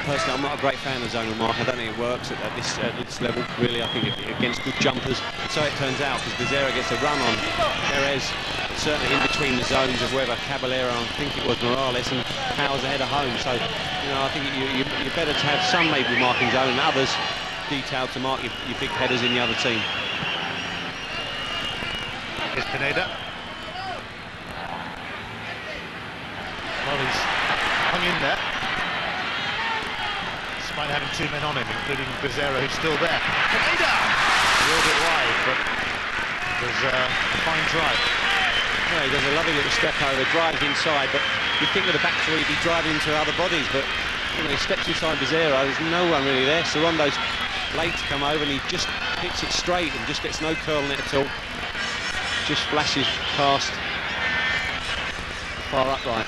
personally, I'm not a great fan of zonal marking. I don't think it works at this level, really. I think against good jumpers, and so it turns out, because Becerra gets a run on Perez, certainly in between the zones of whether Caballero, I think it was Morales, and powers ahead of home. So, you know, I think you're better to have some maybe marking zone and others detailed to mark your big headers in the other team. Here's Pineda. Well, he's hung in there, despite having 2 men on him, including Becerra, who's still there. Pineda! A little bit wide, but it was a fine try. Yeah, he does a lovely little step over, drives inside, but you think with the back three he'd be driving into other bodies, but you know, he steps inside Becerra, there's no one really there. Sorondo's late to come over, and he just hits it straight and just gets no curl in it at all. Just flashes past far upright.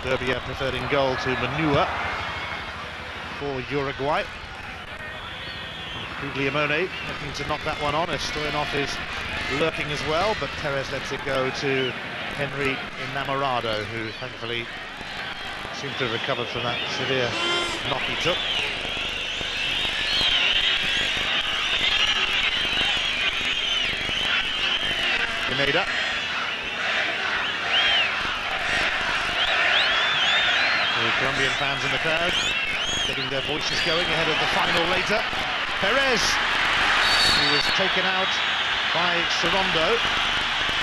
Serbia preferred in goal to Manua for Uruguay. Guglielmone looking to knock that one on as Stoyanov is lurking as well, but Perez lets it go to Henry Enamorado, who thankfully seemed to have recovered from that severe knock he took. Pineda. The Colombian fans in the crowd getting their voices going ahead of the final later. Perez, who was taken out by Sorondo.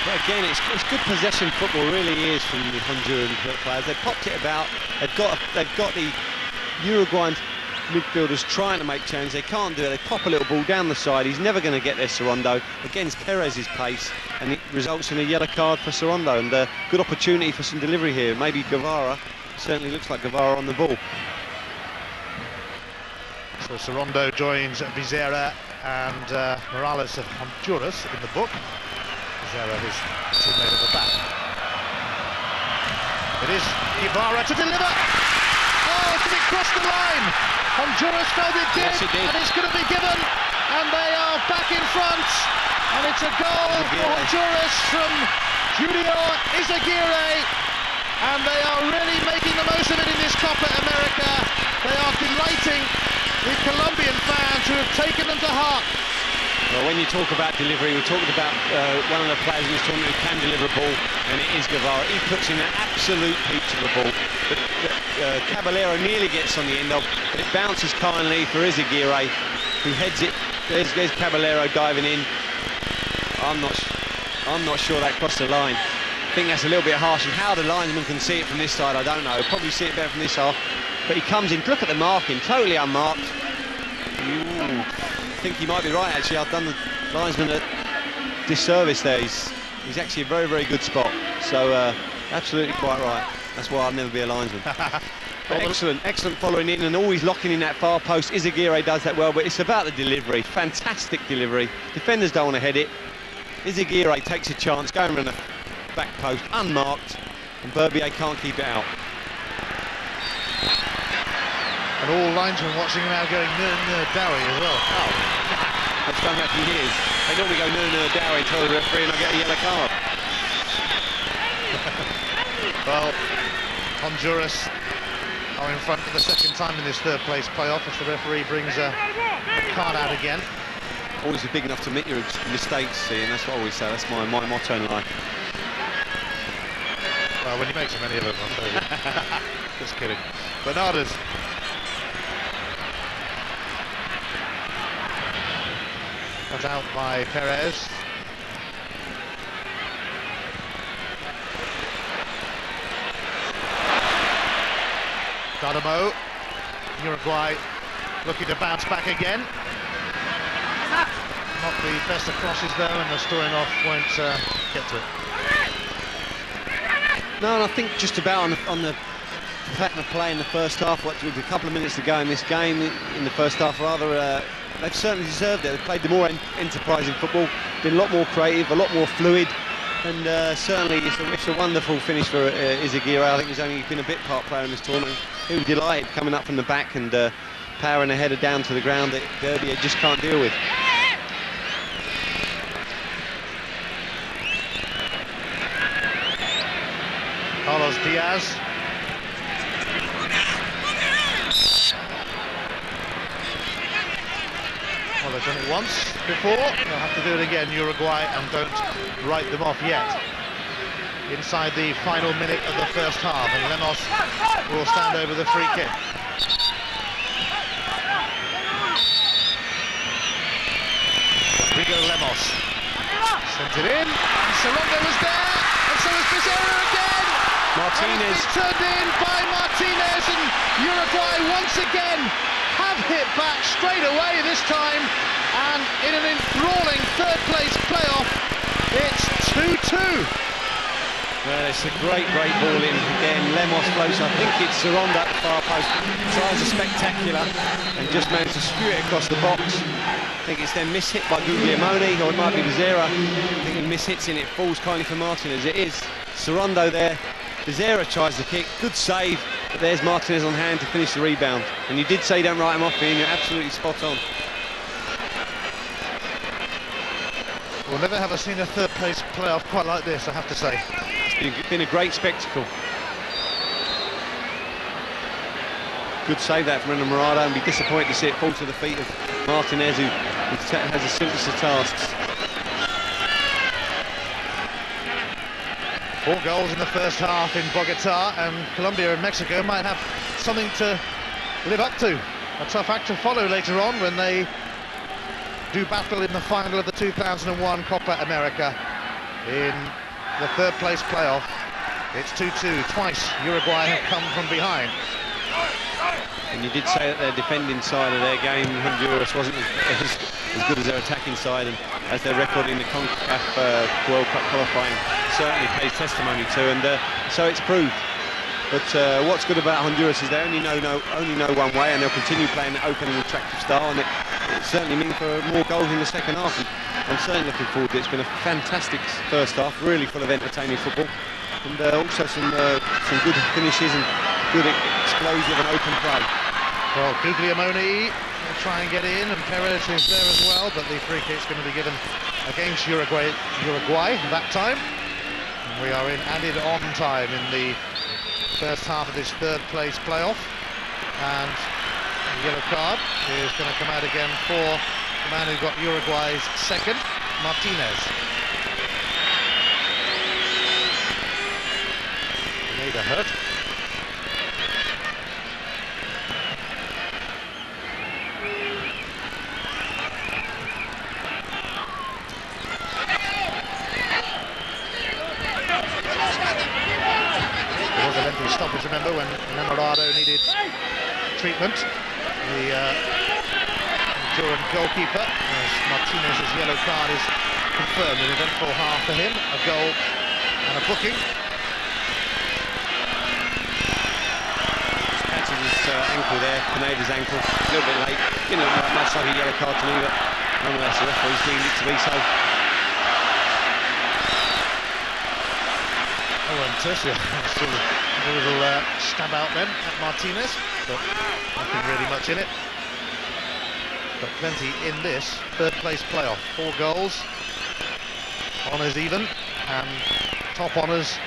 But again, it's good possession football, really is, from the Honduran players. They popped it about. They've got the Uruguayan midfielders trying to make change. They can't do it. They pop a little ball down the side. He's never going to get there, Sorondo, against Perez's pace, and it results in a yellow card for Sorondo. And a good opportunity for some delivery here. Maybe Guevara. Certainly looks like Guevara on the ball. So Sorondo joins Vizera and Morales of Honduras in the book. Vizera, his teammate at the back. It is Guevara to deliver. Oh, did it cross the line? Honduras felt it did, yes, it did. And it's going to be given. And they are back in front. And it's a goal for Honduras from Junior Izaguirre. And they are really making the most of it in this Copa America. They are delighting the Colombian fans who have taken them to heart. Well, when you talk about delivery, we're talking about one of the players in this tournament who can deliver a ball, and it is Guevara. He puts in an absolute peach of a ball. But Caballero nearly gets on the end of, but it bounces kindly for Izaguirre, who heads it. There's Caballero diving in. I'm not sure that crossed the line. I think that's a little bit harsh, and how the linesman can see it from this side, I don't know. He'll probably see it better from this half. But he comes in, look at the marking, totally unmarked. Ooh, I think he might be right, actually. I've done the linesman a disservice there. He's actually a very, very good spot. So, absolutely quite right. That's why I'll never be a linesman. Excellent following in and always locking in that far post. Izaguirre does that well, but it's about the delivery. Fantastic delivery. Defenders don't want to head it. Izaguirre takes a chance, going around the back post, unmarked, and Berbier can't keep it out. And all linesmen watching now going Dowie as well. Oh, I've done that for years. They normally go Dowie and tell the referee, and I get a yellow card. Well, Honduras are in front for the second time in this third place playoff as the referee brings a card out again. Always be big enough to admit your mistakes, see, and that's what I always say. That's my motto in life. Well, when you make so many of them, I'll tell you. Just kidding. Bernardes. Cut out by Perez. Dynamo. Uruguay looking to bounce back again. Not the best of crosses though, and the Stoyanov won't get to it. No, and I think just about on the pattern of play in the first half, with a couple of minutes to go in this game, in the first half rather, they've certainly deserved it. They've played the more enterprising football, been a lot more creative, a lot more fluid, and certainly it's a wonderful finish for Izaguirre. I think he's only been a bit part player in this tournament. He was delighted coming up from the back and powering a header down to the ground that Derby just can't deal with. Carlos Diaz. Well, they've done it once before. They'll have to do it again, Uruguay, and don't write them off yet. Inside the final minute of the first half, and Lemos will stand over the free kick. Rigo Lemos sent it in, and Sorondo was there, and so was Vizera again. Martinez turned in by Martinez, and Uruguay once again have hit back straight away this time, and in an enthralling third place playoff, it's 2-2. Well, it's a great ball in again. Lemos floats, I think it's Sorondo at the far post, tries a spectacular and just managed to spew it across the box. I think it's then mishit by Guglielmone, or it might be Vizera. I think he mishits in it, falls kindly for Martinez. It is Sorondo there, Zera tries the kick, good save, but there's Martinez on hand to finish the rebound. And you did say don't write him off, Iain, you're absolutely spot on. We'll never have seen a third place playoff quite like this, I have to say. It's been a great spectacle. Good save that from Enamorado, and be disappointed to see it fall to the feet of Martinez, who has the simplest of tasks. 4 goals in the first half in Bogota, and Colombia and Mexico might have something to live up to. A tough act to follow later on when they do battle in the final of the 2001 Copa America in the third place playoff. It's 2-2. Twice Uruguay have come from behind. And you did say that their defending side of their game, Honduras, wasn't as good as their attacking side, and as their record in the CONCACAF World Cup qualifying certainly pays testimony to, and so it's proved. But what's good about Honduras is they only know one way, and they'll continue playing that open and attractive style, and it certainly means for more goals in the second half. And I'm certainly looking forward to it. It's been a fantastic first half, really full of entertaining football, and also some good finishes and good explosive and open play. Well, Guglielmone will try and get in, and Perez is there as well, but the free kick's going to be given against Uruguay that time. And we are in added on time in the first half of this third place playoff, and the yellow card is going to come out again for the man who got Uruguay's second, Martinez. Pineda hurt. Stoppage, remember, when Enamorado needed treatment. The Honduran goalkeeper, as Martinez's yellow card is confirmed, an eventful half for him, a goal and a booking. Catches his ankle there, Pineda's ankle, a little bit late. Didn't look much like a yellow card to me, but nonetheless the referee's deemed it to be so. Oh, and Tercia still a little stab out then at Martinez, but nothing really much in it. But plenty in this third place playoff. 4 goals, honours even, and top honours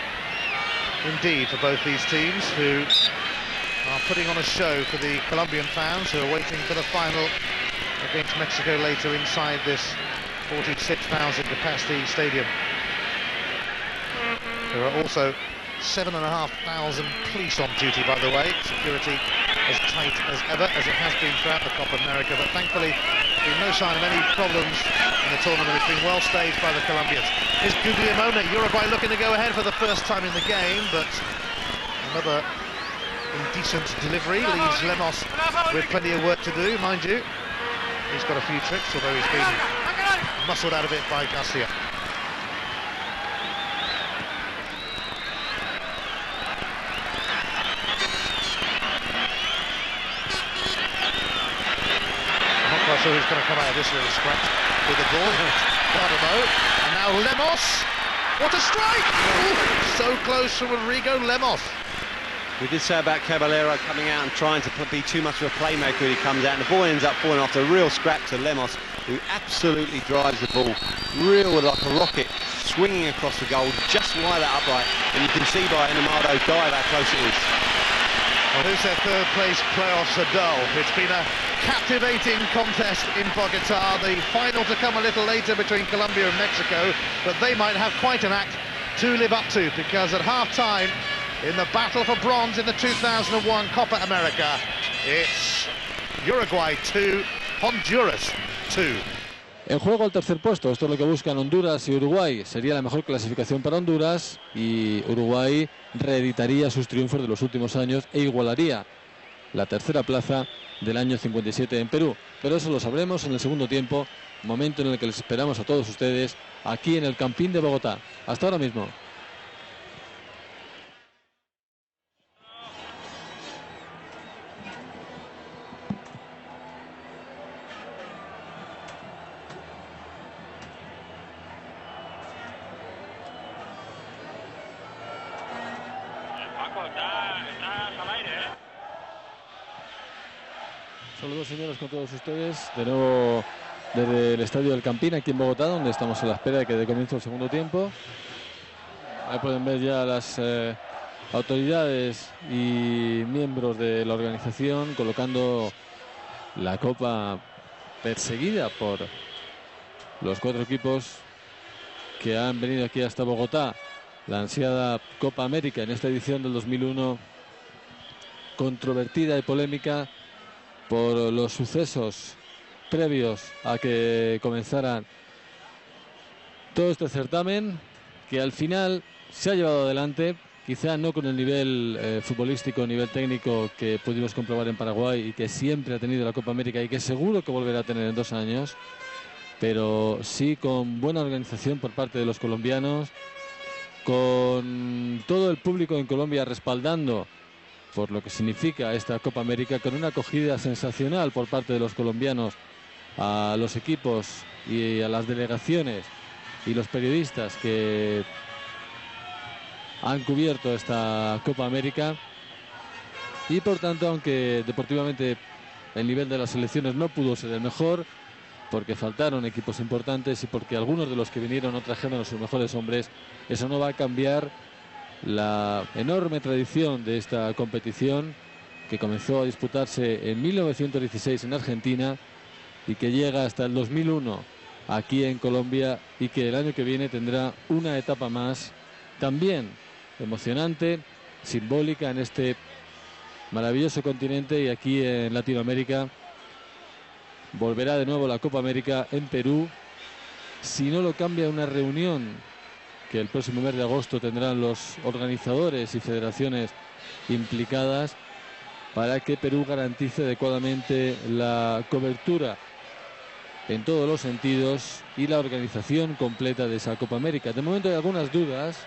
indeed for both these teams, who are putting on a show for the Colombian fans who are waiting for the final against Mexico later inside this 46,000 capacity stadium. There are also 7,500 police on duty, by the way. Security as tight as ever, as it has been throughout the Copa America, but thankfully there's been no sign of any problems in the tournament. It's been well staged by the Colombians. Here's Guglielmone. Uruguay looking to go ahead for the first time in the game, but another indecent delivery leaves Lemos with plenty of work to do, mind you. He's got a few tricks, although he's been muscled out of it by Garcia. So who's going to come out of this little scratch with the ball? Cardomo, and now Lemos. What a strike! Ooh, so close from Rodrigo Lemos. We did say about Caballero coming out and trying to be too much of a playmaker when he comes out, and the ball ends up falling off. A real scrap to Lemos, who absolutely drives the ball, real like a rocket, swinging across the goal, just wide that upright, and you can see by Enamado's dive how close it is. Well, who said third place playoffs are dull? It's been a captivating contest in Bogota. The final to come a little later between Colombia and Mexico, but they might have quite an act to live up to, because at half-time, in the battle for bronze in the 2001 Copa America, it's Uruguay 2, Honduras 2. En juego al tercer puesto, esto es lo que buscan Honduras y Uruguay. Sería la mejor clasificación para Honduras, y Uruguay reeditaría sus triunfos de los últimos años e igualaría la tercera plaza del año 57 en Perú. Pero eso lo sabremos en el segundo tiempo, momento en el que les esperamos a todos ustedes aquí en el Campín de Bogotá. Hasta ahora mismo. Saludos, señores, con todos ustedes. De nuevo desde el Estadio del Campín, aquí en Bogotá, donde estamos a la espera de que dé comienzo el segundo tiempo. Ahí pueden ver ya las autoridades y miembros de la organización colocando la copa perseguida por los 4 equipos que han venido aquí hasta Bogotá. La ansiada Copa América en esta edición del 2001, controvertida y polémica por los sucesos previos a que comenzara todo este certamen, que al final se ha llevado adelante, quizá no con el nivel futbolístico, nivel técnico que pudimos comprobar en Paraguay y que siempre ha tenido la Copa América y que seguro que volverá a tener en 2 años, pero sí con buena organización por parte de los colombianos, con todo el público en Colombia respaldando por lo que significa esta Copa América, con una acogida sensacional por parte de los colombianos a los equipos y a las delegaciones y los periodistas que han cubierto esta Copa América. Y por tanto, aunque deportivamente el nivel de las selecciones no pudo ser el mejor, porque faltaron equipos importantes y porque algunos de los que vinieron no trajeron a sus mejores hombres, eso no va a cambiar la enorme tradición de esta competición, que comenzó a disputarse en 1916 en Argentina y que llega hasta el 2001 aquí en Colombia, y que el año que viene tendrá una etapa más, también emocionante, simbólica en este maravilloso continente. Y aquí en Latinoamérica volverá de nuevo la Copa América en Perú, si no lo cambia una reunión que el próximo mes de agosto tendrán los organizadores y federaciones implicadas para que Perú garantice adecuadamente la cobertura en todos los sentidos y la organización completa de esa Copa América. De momento hay algunas dudas,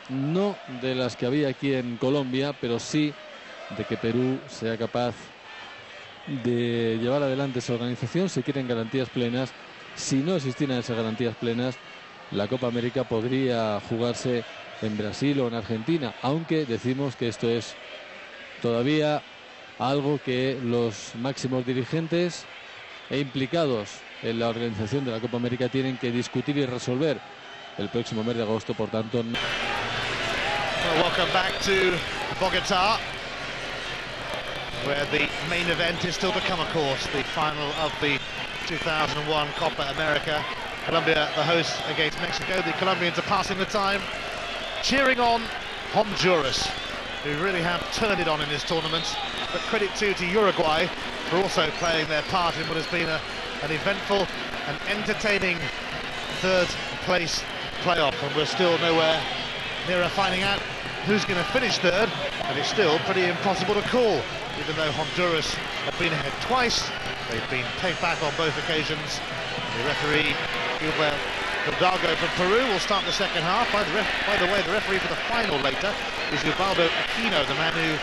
no de las que había aquí en Colombia, pero sí de que Perú sea capaz de llevar adelante esa organización. Si quieren garantías plenas, si no existieran esas garantías plenas, la Copa América podría jugarse en Brasil o en Argentina, aunque decimos que esto es todavía algo que los máximos dirigentes e implicados en la organización de la Copa América tienen que discutir y resolver el próximo mes de agosto. Por tanto, well, welcome back to Bogotá, where the main event is still to come, of course, the final of the 2001 Copa America. Colombia, the host, against Mexico. The Colombians are passing the time, cheering on Honduras, who really have turned it on in this tournament. But credit too to Uruguay for also playing their part in what has been an eventful and entertaining third place playoff. And we're still nowhere near finding out who's going to finish third, and it's still pretty impossible to call. Even though Honduras have been ahead twice, they've been pegged back on both occasions. The referee, Hidalgo from Peru, will start the second half. By the way, the referee for the final later is Ubaldo Aquino, the man who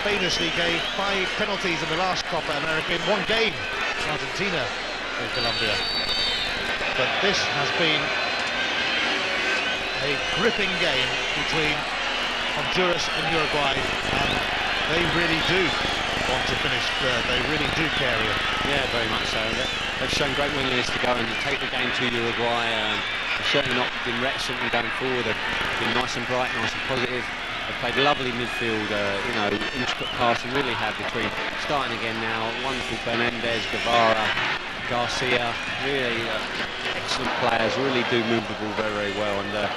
famously gave 5 penalties in the last Copa America in 1 game, Argentina and Colombia. But this has been a gripping game between Honduras and Uruguay, and they really do want to finish third. They really do care here. Yeah, very much so. They've shown great willingness to go and take the game to Uruguay. They've certainly not been reticent in going forward. They've been nice and bright, nice and positive. They've played lovely midfield, intricate passing, really have between starting again now. Wonderful Fernandez, Guevara, Garcia, really excellent players, really do move the ball very, very well. And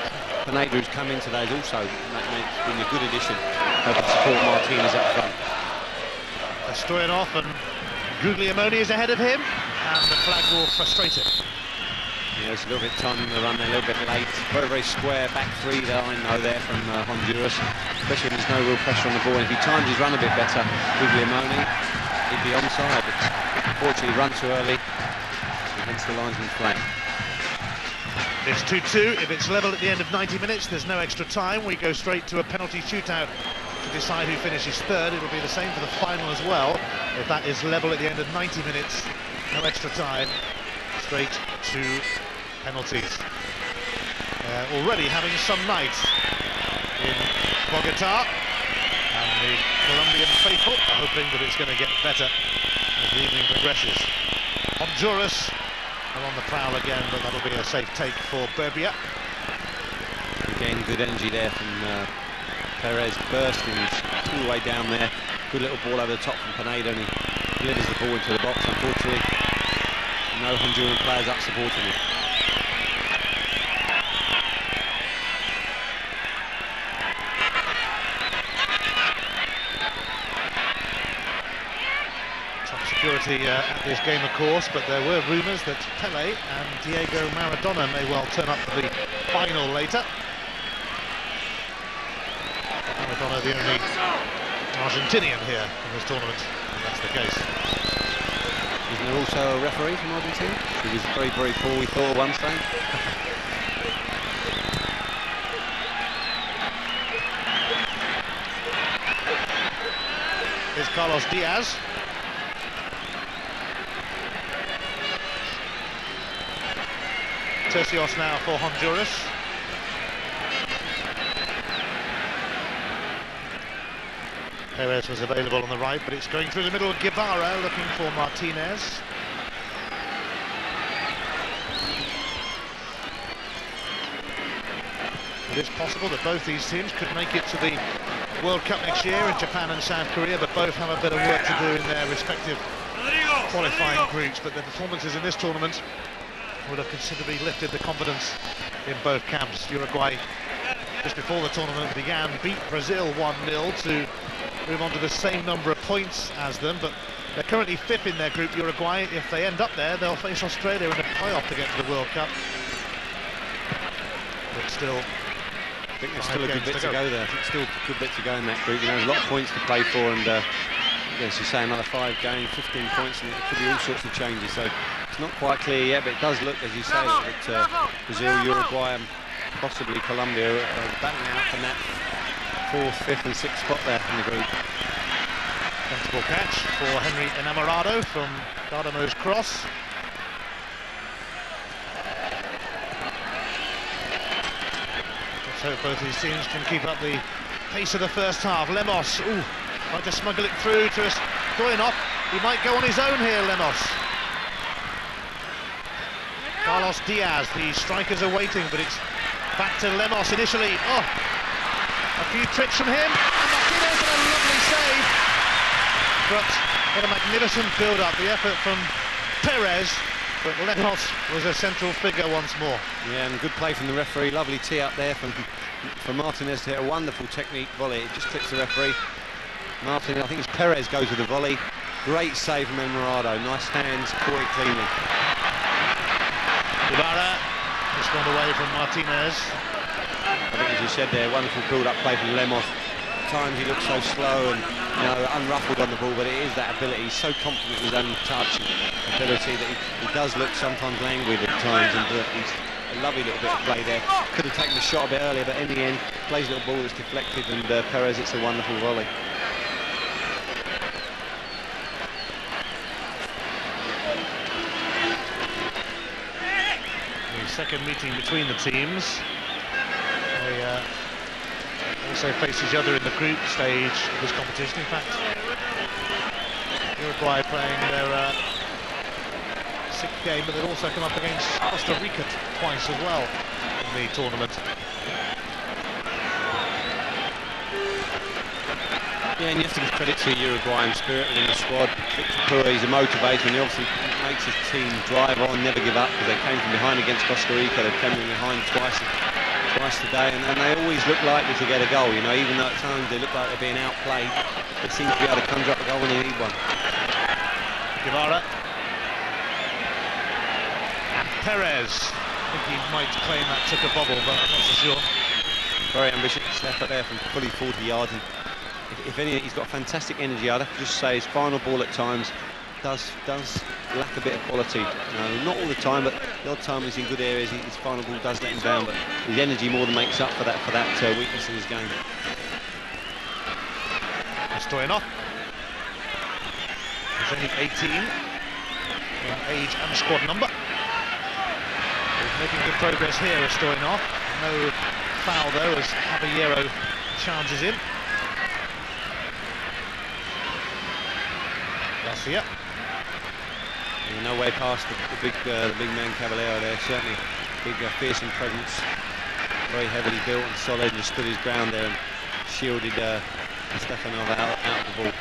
Pineda, who's come in today, has also been a good addition, helping support Martinez up front. Stoyanov and Guglielmoni is ahead of him, and the flag will frustrate him. Yeah, it's a little bit time in the run, a little bit late. Very, very square back 3 line though there from Honduras, especially when there's no real pressure on the ball. And if he times his run a bit better, Guglielmoni, he'd be onside. But unfortunately, run too early, against the linesman's flag. It's 2-2. If it's level at the end of 90 minutes, there's no extra time. We go straight to a penalty shootout to decide who finishes third. It'll be the same for the final as well. If that is level at the end of 90 minutes, no extra time, straight to penalties. Already having some night in Bogotá. And the Colombian faithful are hoping that it's going to get better as the evening progresses. Honduras are on the prowl again, but that'll be a safe take for Berbia. Again, good energy there from Perez, bursting all the way down there. Good little ball over the top from Pineda, and he delivers the ball into the box. Unfortunately, no Honduran players up supporting him. Security at this game, of course, but there were rumours that Pelé and Diego Maradona may well turn up for the final later. Maradona, the only Argentinian here in this tournament, and that's the case. Isn't there also a referee from Argentina? He was very, very poor, we thought, at one stage. Here's Carlos Diaz. Tercios now for Honduras. Perez was available on the right, but it's going through the middle. Guevara looking for Martinez. It is possible that both these teams could make it to the World Cup next year in Japan and South Korea, but both have a bit of work to do in their respective qualifying groups. But their performances in this tournament would have considerably lifted the confidence in both camps. Uruguay, just before the tournament began, beat Brazil 1-0 to move on to the same number of points as them, but they're currently fifth in their group, Uruguay. If they end up there, they'll face Australia in the playoff to get to the World Cup. But still, I think there's still a good bit to go there. Still a good bit to go in that group. You know, there's a lot of points to play for, and as you say, another 5 games, 15 points, and it could be all sorts of changes. So it's not quite clear yet, but it does look, as you say, that Brazil, Uruguay, and possibly Colombia are battling out for that 4th, 5th, and 6th spot there in the group. Sensible catch for Henry Enamorado from Gardamo's cross. Let's hope both these teams can keep up the pace of the first half. Lemos, tried to smuggle it through to Stoyanov. He might go on his own here, Lemos. Carlos Diaz, the strikers are waiting, but it's back to Lemos initially. A few tricks from him, and Martinez with a lovely save. But what a magnificent build-up, the effort from Perez, but Lemos was a central figure once more. Yeah, and good play from the referee. Lovely tee up there from Martinez to hit a wonderful technique volley. It just clips the referee. Martinez, I think it's Perez goes with the volley. Great save from Enamorado. Nice hands, caught it cleanly. Guevara just gone away from Martinez. I think, as you said there, wonderful build-up play from Lemos. At times he looks so slow and unruffled on the ball, but it is that ability. He's so confident in his own touch and ability that he does look sometimes languid at times, and he's a lovely little bit of play there. Could have taken the shot a bit earlier, but in the end, plays a little ball that's deflected, and Perez, it's a wonderful volley. The second meeting between the teams. They also face each other in the group stage of this competition. In fact, Uruguay playing their 6th game, but they've also come up against Costa Rica twice as well in the tournament. Yeah, and you have to give credit to Uruguayan spirit within the squad. Victor, he's a motivator, and he obviously makes his team drive on, never give up, because they came from behind against Costa Rica. They came from behind twice today, and they always look likely to get a goal, even though at times they look like they're being outplayed. They seem to be able to conjure up a goal when they need one. Guevara. And Perez. I think he might claim that took a bobble, but I'm not so sure. Very ambitious effort there from fully 40 yards. And if any, he's got fantastic energy. I'd have to just say his final ball at times does lack a bit of quality. Not all the time, but the odd time he's in good areas, his final ball does let him down, but his energy more than makes up for that weakness in his game. Stoyanov. He's only 18 in age and squad number. He's making good progress here as Stoyanov. No foul though, as Caballero charges in. Garcia. No way past the big man Caballero there. Certainly big, fearsome presence. Very heavily built and solid, and stood his ground there and shielded Stefanov out of the ball.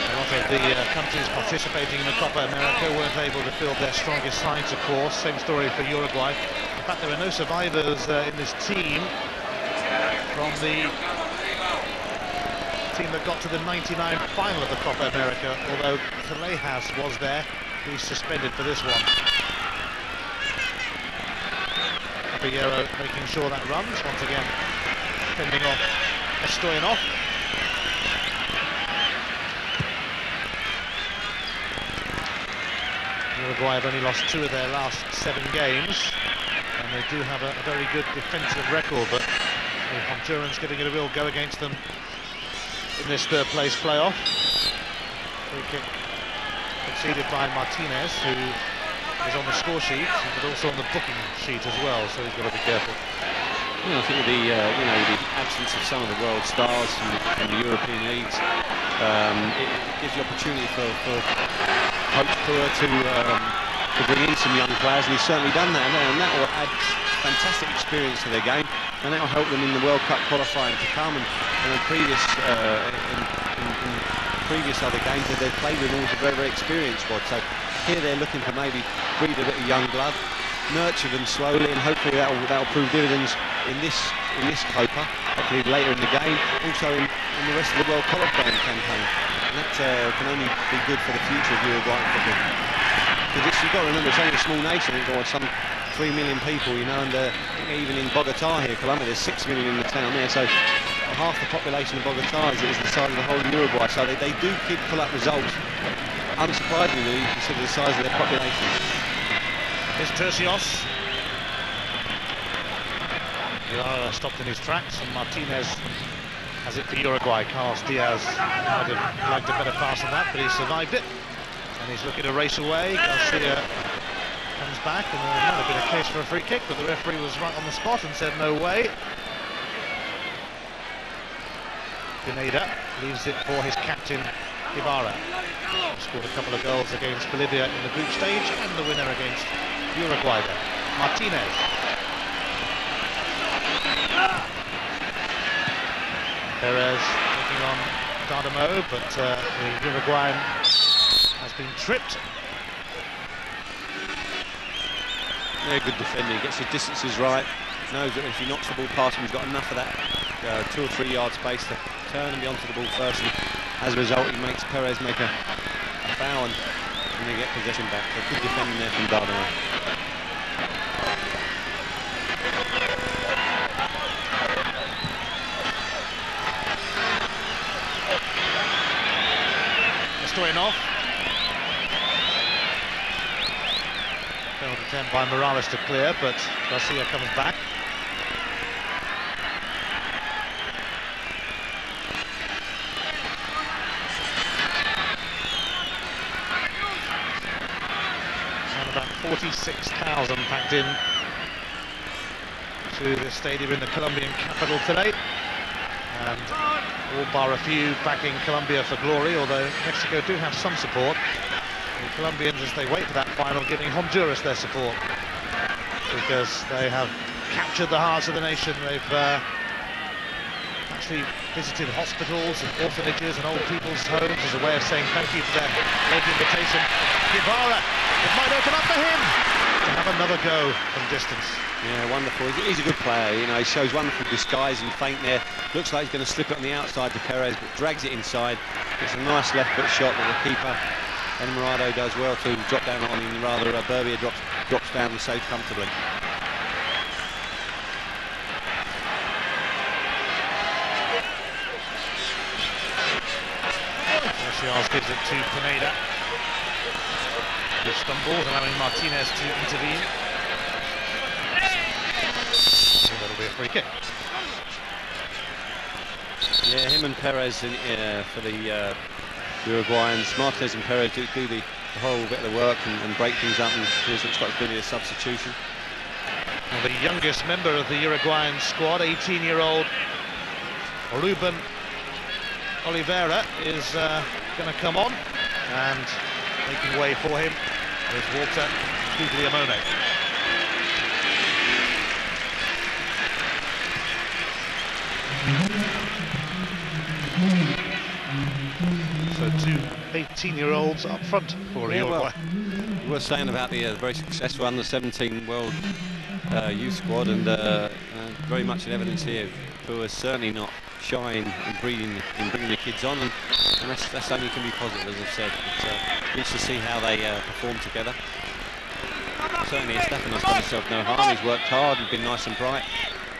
A lot of the countries participating in the Copa America weren't able to field their strongest sides, of course. Same story for Uruguay. In fact, there are no survivors in this team from the team that got to the '99 final of the Copa America, although Telejas was there. He's suspended for this one. Caballero making sure that runs, once again fending off Stoyanov. Uruguay have only lost 2 of their last 7 games, and they do have a very good defensive record, but the Hondurans giving it a real go against them in this third place playoff. Free kick conceded by Martinez, who is on the score sheet, but also on the booking sheet as well, so he's got to be careful. Well, I think with the the absence of some of the world stars from the European leagues, it gives the opportunity for Coach Pua to bring in some young players, and he's certainly done that, and that will add fantastic experience to their game, and that will help them in the World Cup qualifying to come. And in previous other games that they've played with, always a very, very experienced squad. So here they're looking to maybe breed a bit of young blood, nurture them slowly, and hopefully that will prove dividends in this Copa, hopefully later in the game, also in the rest of the World qualifying campaign. And that can only be good for the future of Uruguay football. Because you've got to remember, it's only a small nation. It's got some 3 million people, you know, and even in Bogota here, Colombia, there's 6 million in the town there. So half the population of Bogota is the size of the whole of Uruguay. So they do pull up results, unsurprisingly, consider the size of their population. Here's Tercios. Ibarra stopped in his tracks, and Martinez has it for Uruguay. Carlos Diaz might have liked a better pass than that, but he survived it. And he's looking to race away. Garcia comes back, and there might have been a case for a free kick, but the referee was right on the spot and said no way. Pineda leaves it for his captain, Ibarra. He scored a couple of goals against Bolivia in the group stage, and the winner against Uruguay there. Martinez. Perez taking on Dardamo, but the Uruguayan has been tripped. Yeah, good defending, gets his distances right, knows that if he knocks the ball past him, he's got enough of that 2 or 3 yard space to turn and be onto the ball first, and as a result he makes Perez make a foul, and they get possession back. So good defending there from Dardamo. Stoyanov. Failed attempt by Morales to clear, but Garcia comes back. And about 46,000 packed in to the stadium in the Colombian capital today. And all bar a few backing Colombia for glory, although Mexico do have some support. The Colombians, as they wait for that final, giving Honduras their support, because they have captured the hearts of the nation. They've actually visited hospitals and orphanages and old people's homes as a way of saying thank you for their late invitation. Guevara, it might open up for him to have another go from distance. Yeah, wonderful. He's a good player, you know, he shows wonderful disguise and feint there. Looks like he's going to slip it on the outside to Perez, but drags it inside. It's a nice left foot shot that the keeper, Enamorado, does well to drop down on him, rather Burbia drops down and saves comfortably. Garcia gives it to Pineda, who stumbles, allowing Martinez to intervene. That'll be a free kick. Yeah, him and Perez for the Uruguayans. Martinez and Perez do the whole bit of the work and break things up, and it looks like it's going to be a substitution. Well, the youngest member of the Uruguayan squad, 18-year-old Ruben Oliveira, is going to come on, and making way for him is Walter Guglielmone. So two 18-year-olds up front for Uruguay. Well, you were saying about the very successful under-17 World Youth Squad, and very much in evidence here, who are certainly not shy in bringing the kids on, and that's only can be positive, as I've said. It's nice to see how they perform together. Certainly Estefanos done himself no harm. He's worked hard and been nice and bright.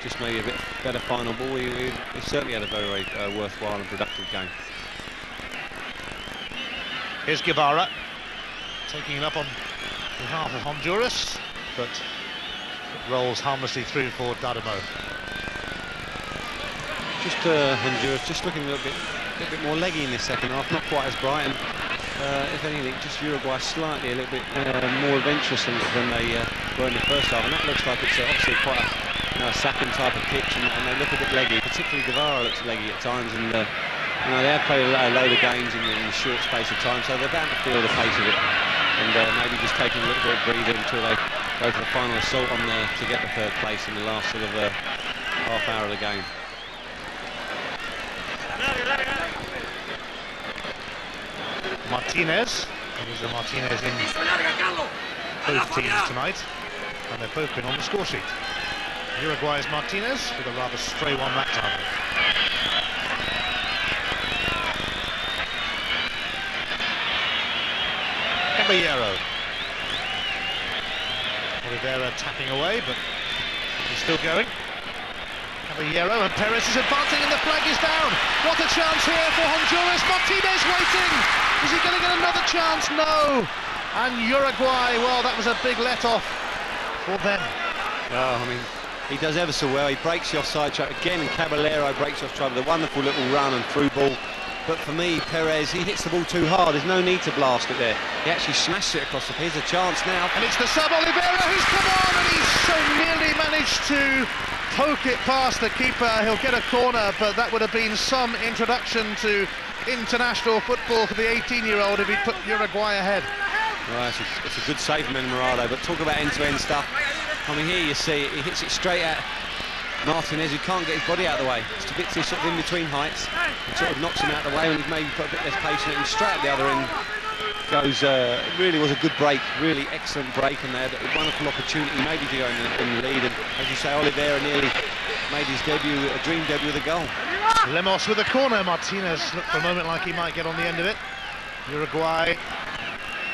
Just maybe a bit better final ball. He certainly had a very worthwhile and productive game. Here's Guevara taking it up on behalf of Honduras, but it rolls harmlessly through for Dardamo. Just Honduras just looking a little bit more leggy in this second half, not quite as bright, and if anything, just Uruguay slightly a little bit more adventurous than they were in the first half, and that looks like it's obviously quite a sapping type of pitch, and they look a bit leggy. Particularly Guevara looks leggy at times, and they have played a load of games in a short space of time, so they're bound to feel the pace of it, and maybe just taking a little bit of breather until they go for the final assault on to get the third place in the last sort of half hour of the game. Martinez, there's a Martinez in both teams tonight, and they've both been on the score sheet. Uruguay's Martinez with a rather stray one that time. Caballero. Oliveira tapping away, but he's still going. Caballero, and Perez is advancing, and the flag is down. What a chance here for Honduras. Martinez waiting. Is he going to get another chance? No. And Uruguay, well, that was a big let-off for them. Oh, I mean, he does ever so well. He breaks the offside trap again, and Caballero breaks the offside with a wonderful little run and through ball. But for me, Perez, he hits the ball too hard. There's no need to blast it there. He actually smashed it across the pitch. Here's a chance now. And it's the sub, Oliveira, who's come on, and he's so nearly managed to poke it past the keeper. He'll get a corner, but that would have been some introduction to international football for the 18-year-old if he'd put Uruguay ahead. Well, it's a good save from Enamorado, but talk about end-to-end stuff. I mean, here you see he hits it straight at Martinez, who can't get his body out of the way. It's a bit sort of in between heights, and sort of knocks him out of the way, and he's maybe put a bit less pace in it, and straight at the other end goes. Really was a good break, really excellent break, and they had a wonderful opportunity maybe to go in the lead, and as you say, Oliveira nearly made his debut, a dream debut with a goal. Lemos with a corner. Martinez looked for a moment like he might get on the end of it. Uruguay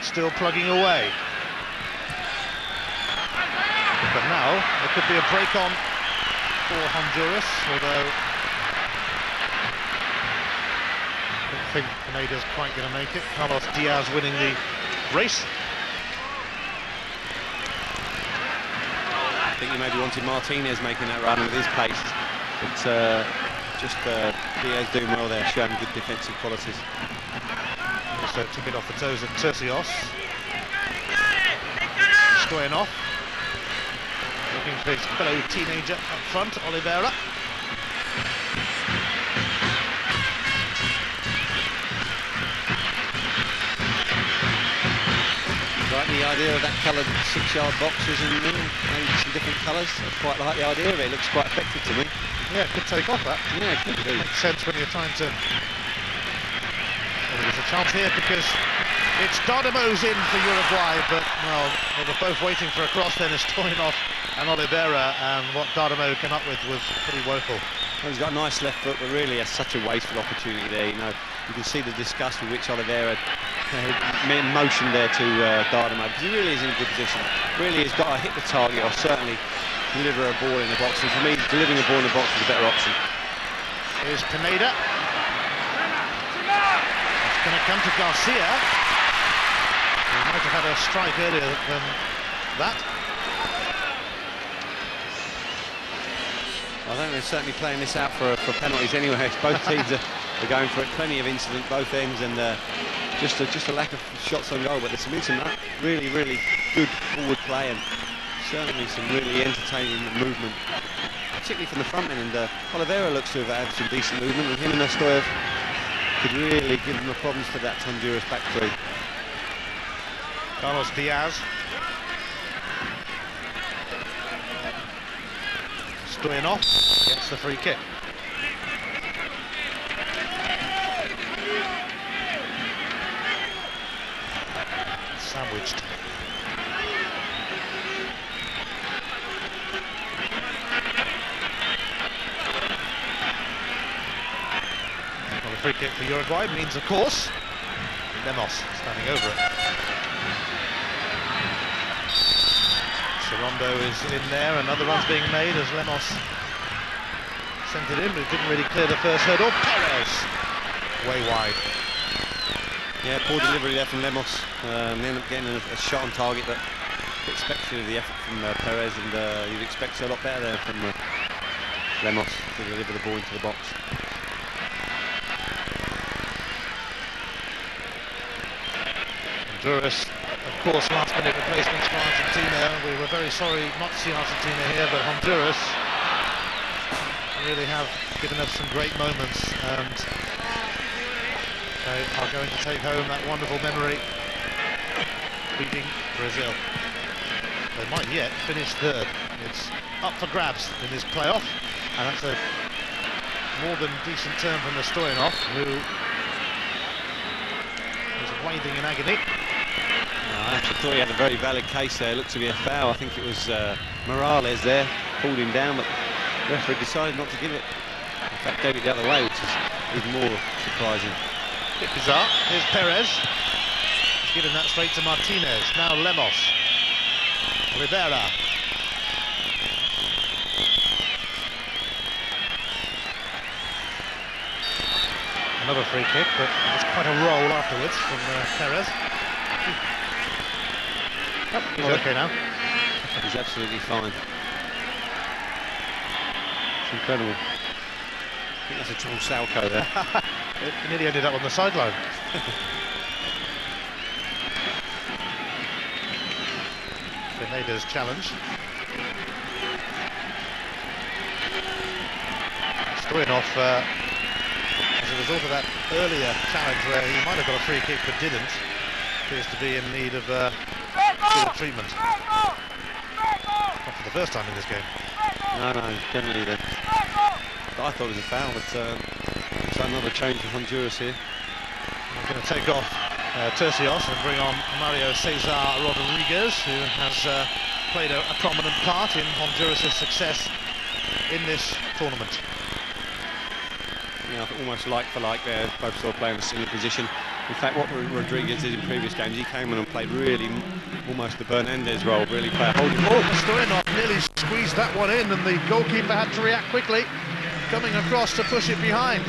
still plugging away. But now there could be a break on for Honduras, although I don't think Pineda's quite going to make it. Carlos Diaz winning the race. I think he maybe wanted Martinez making that run with his pace, but just Diaz doing well there, showing good defensive qualities. Also took it off the toes of Tercios. Stoyanov looking for his fellow teenager up front, Oliveira. Like the idea of that coloured 6-yard boxes and maybe some different colours. I quite like the idea of it. It looks quite effective to me. Yeah, it could take off that. Yeah, it could do. Makes sense when you're trying to... Well, there's a chance here because it's Dardamo's in for Uruguay, but, well, they were both waiting for a cross then as Stoyanov and Oliveira, and what Dardamo came up with was pretty woeful. Well, he's got a nice left foot, but really has such a wasteful opportunity there. You know, you can see the disgust with which Oliveira motioned there to Dardamo, because he really is in a good position. Really has got to hit the target or certainly deliver a ball in the box, and for me, delivering a ball in the box is a better option. Here's Pineda. It's going to come to Garcia. He might have had a strike earlier than that. I think they're certainly playing this out for penalties anyway. Both teams are going for it. Plenty of incident both ends, and just a lack of shots on goal. But there's some really good forward play, and certainly some really entertaining movement, particularly from the front end. And Oliveira looks to have had some decent movement, and him and Stoyanov could really give them the problems for that Honduras back three. Carlos Diaz. Stoyanov gets the free kick. Sandwiched. Well, the free kick for Uruguay means, of course, Lemos standing over it. Rondo is in there, another run's being made as Lemos sent it in, but it didn't really clear the first hurdle. Perez, way wide. Yeah, poor delivery there from Lemos. They end up getting a shot on target, but expected of the effort from Perez, and you'd expect a lot better there from Lemos to deliver the ball into the box. Honduras, of course, last-minute replacements for Argentina. We were very sorry not to see Argentina here, but Honduras really have given us some great moments, and they are going to take home that wonderful memory, beating Brazil. They might yet finish third. It's up for grabs in this playoff, and that's a more than decent turn from the Stoyanov, who was waiting in agony. I actually thought he had a very valid case there. It looked to be a foul. I think it was Morales there, pulled him down, but the referee decided not to give it. In fact, gave it the other way, which is even more surprising. Bit bizarre. Here's Perez. He's given that straight to Martinez. Now Lemos. Rivera. Another free kick, but it was quite a roll afterwards from Perez. Oh, he's okay now. He's absolutely fine. It's incredible. I think that's a triple Salco there. It nearly ended up on the sideline. Pineda's challenge. Stoyanov, as a result of that earlier challenge where he might have got a free kick but didn't, appears to be in need of treatment. Not for the first time in this game. No, generally then. I thought it was a foul, but it's another change for Honduras here. I'm going to take off Tercios and bring on Mario Cesar Rodriguez, who has played a prominent part in Honduras' success in this tournament. Yeah, almost like for like there, both sort of playing a similar position. In fact, what Rodriguez did in previous games, he came in and played really almost the Bernandez role, really play a holding ball. Stoyanov nearly squeezed that one in, and the goalkeeper had to react quickly, coming across to push it behind.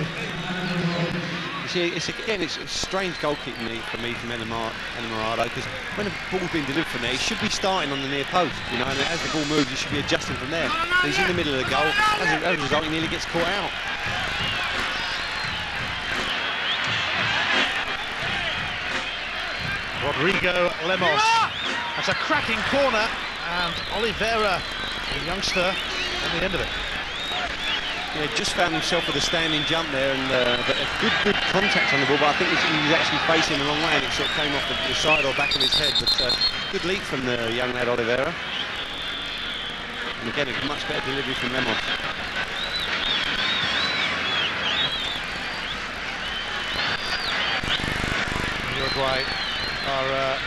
You see, it's a strange goalkeeping for me from Enamorado, because when the ball's been delivered from there, he should be starting on the near post, you know, and as the ball moves, he should be adjusting from there. But he's in the middle of the goal. As a result, he nearly gets caught out. Rodrigo Lemos. That's a cracking corner, and Oliveira, the youngster, on the end of it. Yeah, just found himself with a standing jump there, and a good contact on the ball, but I think he's actually facing the wrong way, and it sort of came off the side or back of his head. But good leap from the young lad Oliveira. And again, a much better delivery from Lemos. Uruguay are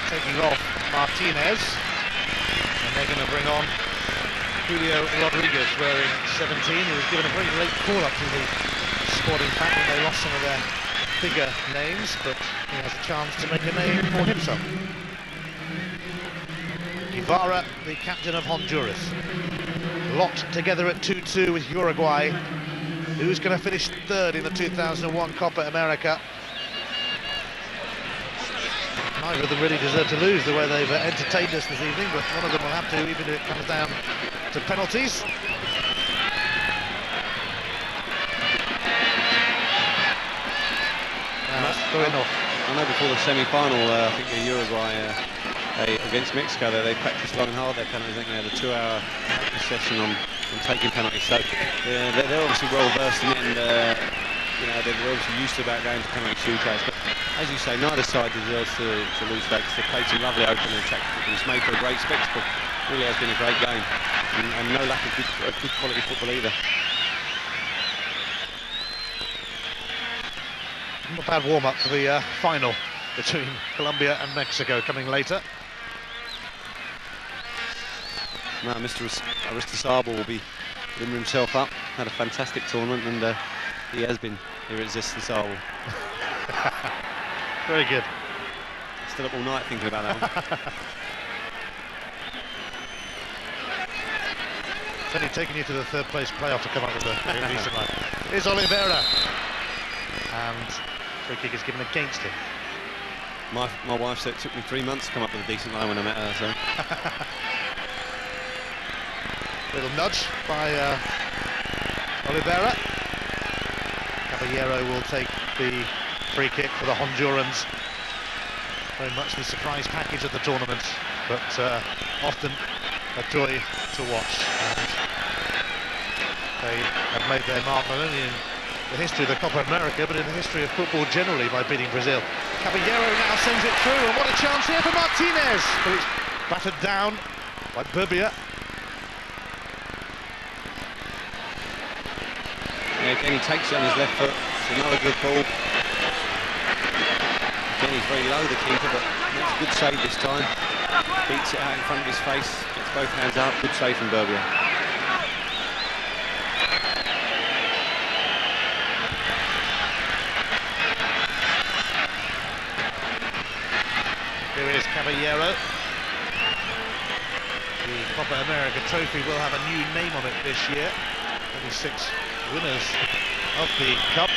taking off Martinez, and they're going to bring on Julio Rodriguez, wearing 17, who was given a very late call-up to the squad, in fact, when they lost some of their bigger names, but he has a chance to make a name for himself. Guevara, the captain of Honduras, locked together at 2-2 with Uruguay. Who's going to finish third in the 2001 Copa America? Neither of them really deserve to lose the way they've entertained us this evening, but one of them will have to, even if it comes down to penalties. I know before the semi-final, I think the Uruguay against Mexico, they practiced long and hard their penalties. I think they had a 2-hour practice session on taking penalties. So they're obviously well versed in it, and you know, they're obviously used to about going to penalty shootouts. But as you say, neither side deserves to lose stakes. They played some lovely opening attacks. It's made for a great spectacle. Really has been a great game, and no lack of good quality football either. Not a bad warm-up for the final between Colombia and Mexico coming later. Now, Mr. Aristizabal will be limbering himself up. Had a fantastic tournament, and he has been irresistible. Very good. Still up all night thinking about that one. It's only taken you to the third place playoff to come up with a decent line. Here's Oliveira. And free kick is given against him. My wife said it took me 3 months to come up with a decent line when I met her, so. Little nudge by Oliveira. Caballero will take the free kick for the Hondurans. Very much the surprise package of the tournament, but often a joy to watch. And they have made their mark not only in the history of the Copa America, but in the history of football generally by beating Brazil. Caballero now sends it through, and what a chance here for Martinez! But it's battered down by Burbia. Yeah, again, he takes it on his left foot. It's another good ball. Again, he's very low, the keeper, but makes a good save this time. Beats it out in front of his face, gets both hands up. Good save from Burbia. Here is Caballero. The Copa America trophy will have a new name on it this year. Only 6 winners of the Cup.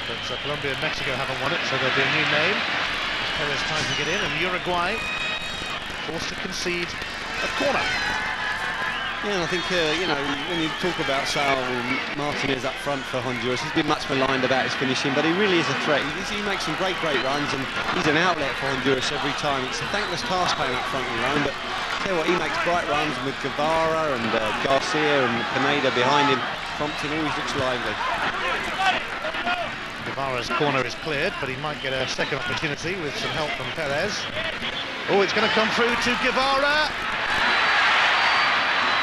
But Colombia and Mexico haven't won it, so there'll be a new name. Perez trying to get in, and Uruguay forced to concede a corner. Yeah, and I think, you know, when you talk about Saul Martinez up front for Honduras, he's been much maligned about his finishing, but he really is a threat. He makes some great runs, and he's an outlet for Honduras every time. It's a thankless task playing up front alone, but tell you what, he makes bright runs with Guevara and Garcia and Pineda behind him. Prompting always looks lively. Guevara's corner is cleared, but he might get a second opportunity with some help from Perez. Oh, it's going to come through to Guevara.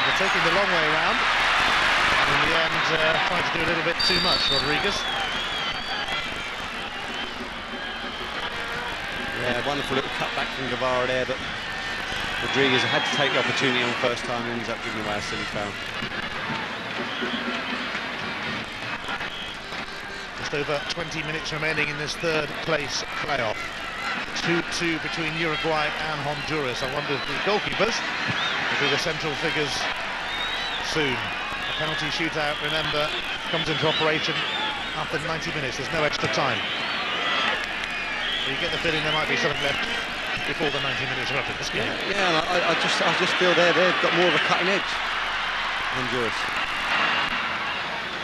They're taking the long way around. And in the end, trying to do a little bit too much, Rodriguez. Yeah, wonderful little cutback from Guevara there, but Rodriguez had to take the opportunity on the first time and ends up giving away a silly foul. Just over 20 minutes remaining in this third place playoff. 2-2 between Uruguay and Honduras. I wonder if the goalkeepers will be the central figures soon. A penalty shootout, remember, comes into operation after 90 minutes. There's no extra time. You get the feeling there might be something left before the 90 minutes are up in this game. Yeah, I just feel they've got more of a cutting edge, Honduras.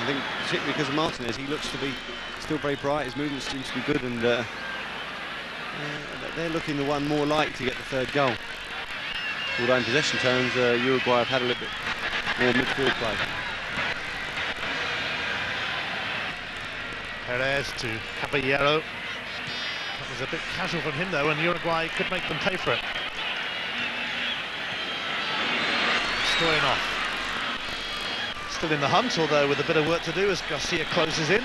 I think particularly because of Martinez, he looks to be still very bright, his movement seems to be good, and they're looking the one more likely to get the third goal. Although in possession terms, Uruguay have had a little bit more midfield play. Perez to Caballero. That was a bit casual from him though, and Uruguay could make them pay for it. Stoyanov still in the hunt, although with a bit of work to do as Garcia closes in.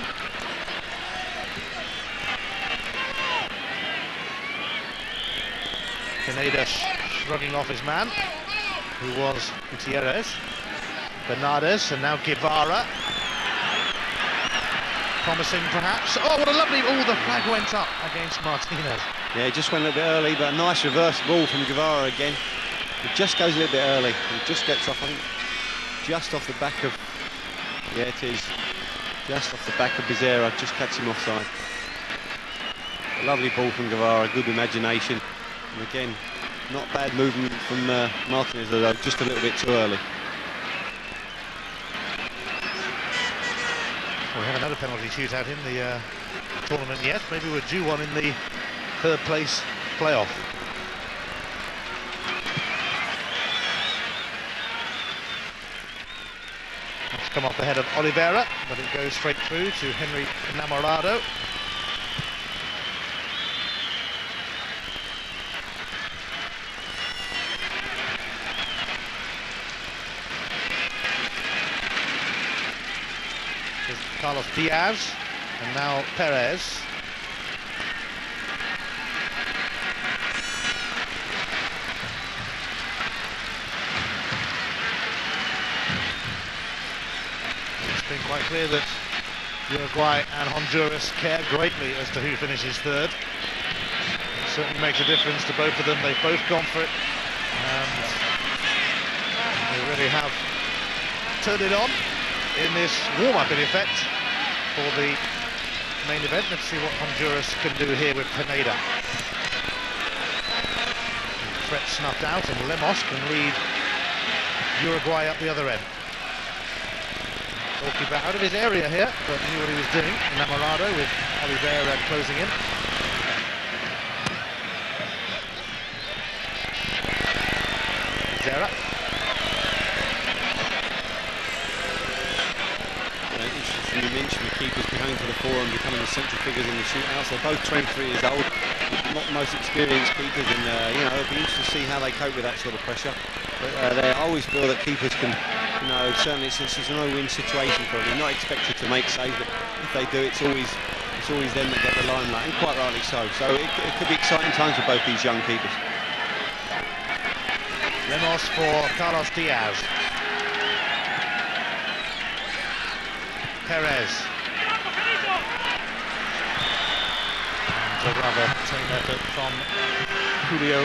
Pineda shrugging off his man, who was Gutierrez. Bernardes, and now Guevara. Promising perhaps. Oh, what a lovely... Oh, the flag went up against Martinez. Yeah, he just went a little bit early, but a nice reverse ball from Guevara again. It just goes a little bit early. It just gets off, I think, just off the back of... Yeah, it is. Just off the back of Bezerra, just cuts him offside. A lovely ball from Guevara, good imagination. And again, not bad movement from Martinez, although just a little bit too early. Well, we have another penalty shootout in the tournament yet. Maybe we're due one in the third place playoff. That's come off the head of Oliveira, but it goes straight through to Henry Enamorado. Carlos Diaz, and now Perez. It's been quite clear that Uruguay and Honduras care greatly as to who finishes third. It certainly makes a difference to both of them. They've both gone for it, and they really have turned it on in this warm-up, in effect, for the main event. Let's see what Honduras can do here with Pineda. Threat snuffed out, and Lemos can lead Uruguay up the other end. Goalkeeper out of his area here, but knew what he was doing. Enamorado with Oliveira closing in. Zera. You mentioned the keepers coming to the fore and becoming the central figures in the shootouts. They're both 23 years old, not the most experienced keepers, and you know, it'll be interesting to see how they cope with that sort of pressure. But I always feel that keepers can, you know, certainly it's a no-win situation for them. They're not expected to make saves, but if they do, it's always them that get the limelight, and quite rightly so. So it could be exciting times for both these young keepers. Lemos for Carlos Diaz. Perez. And a rather tame effort from Julio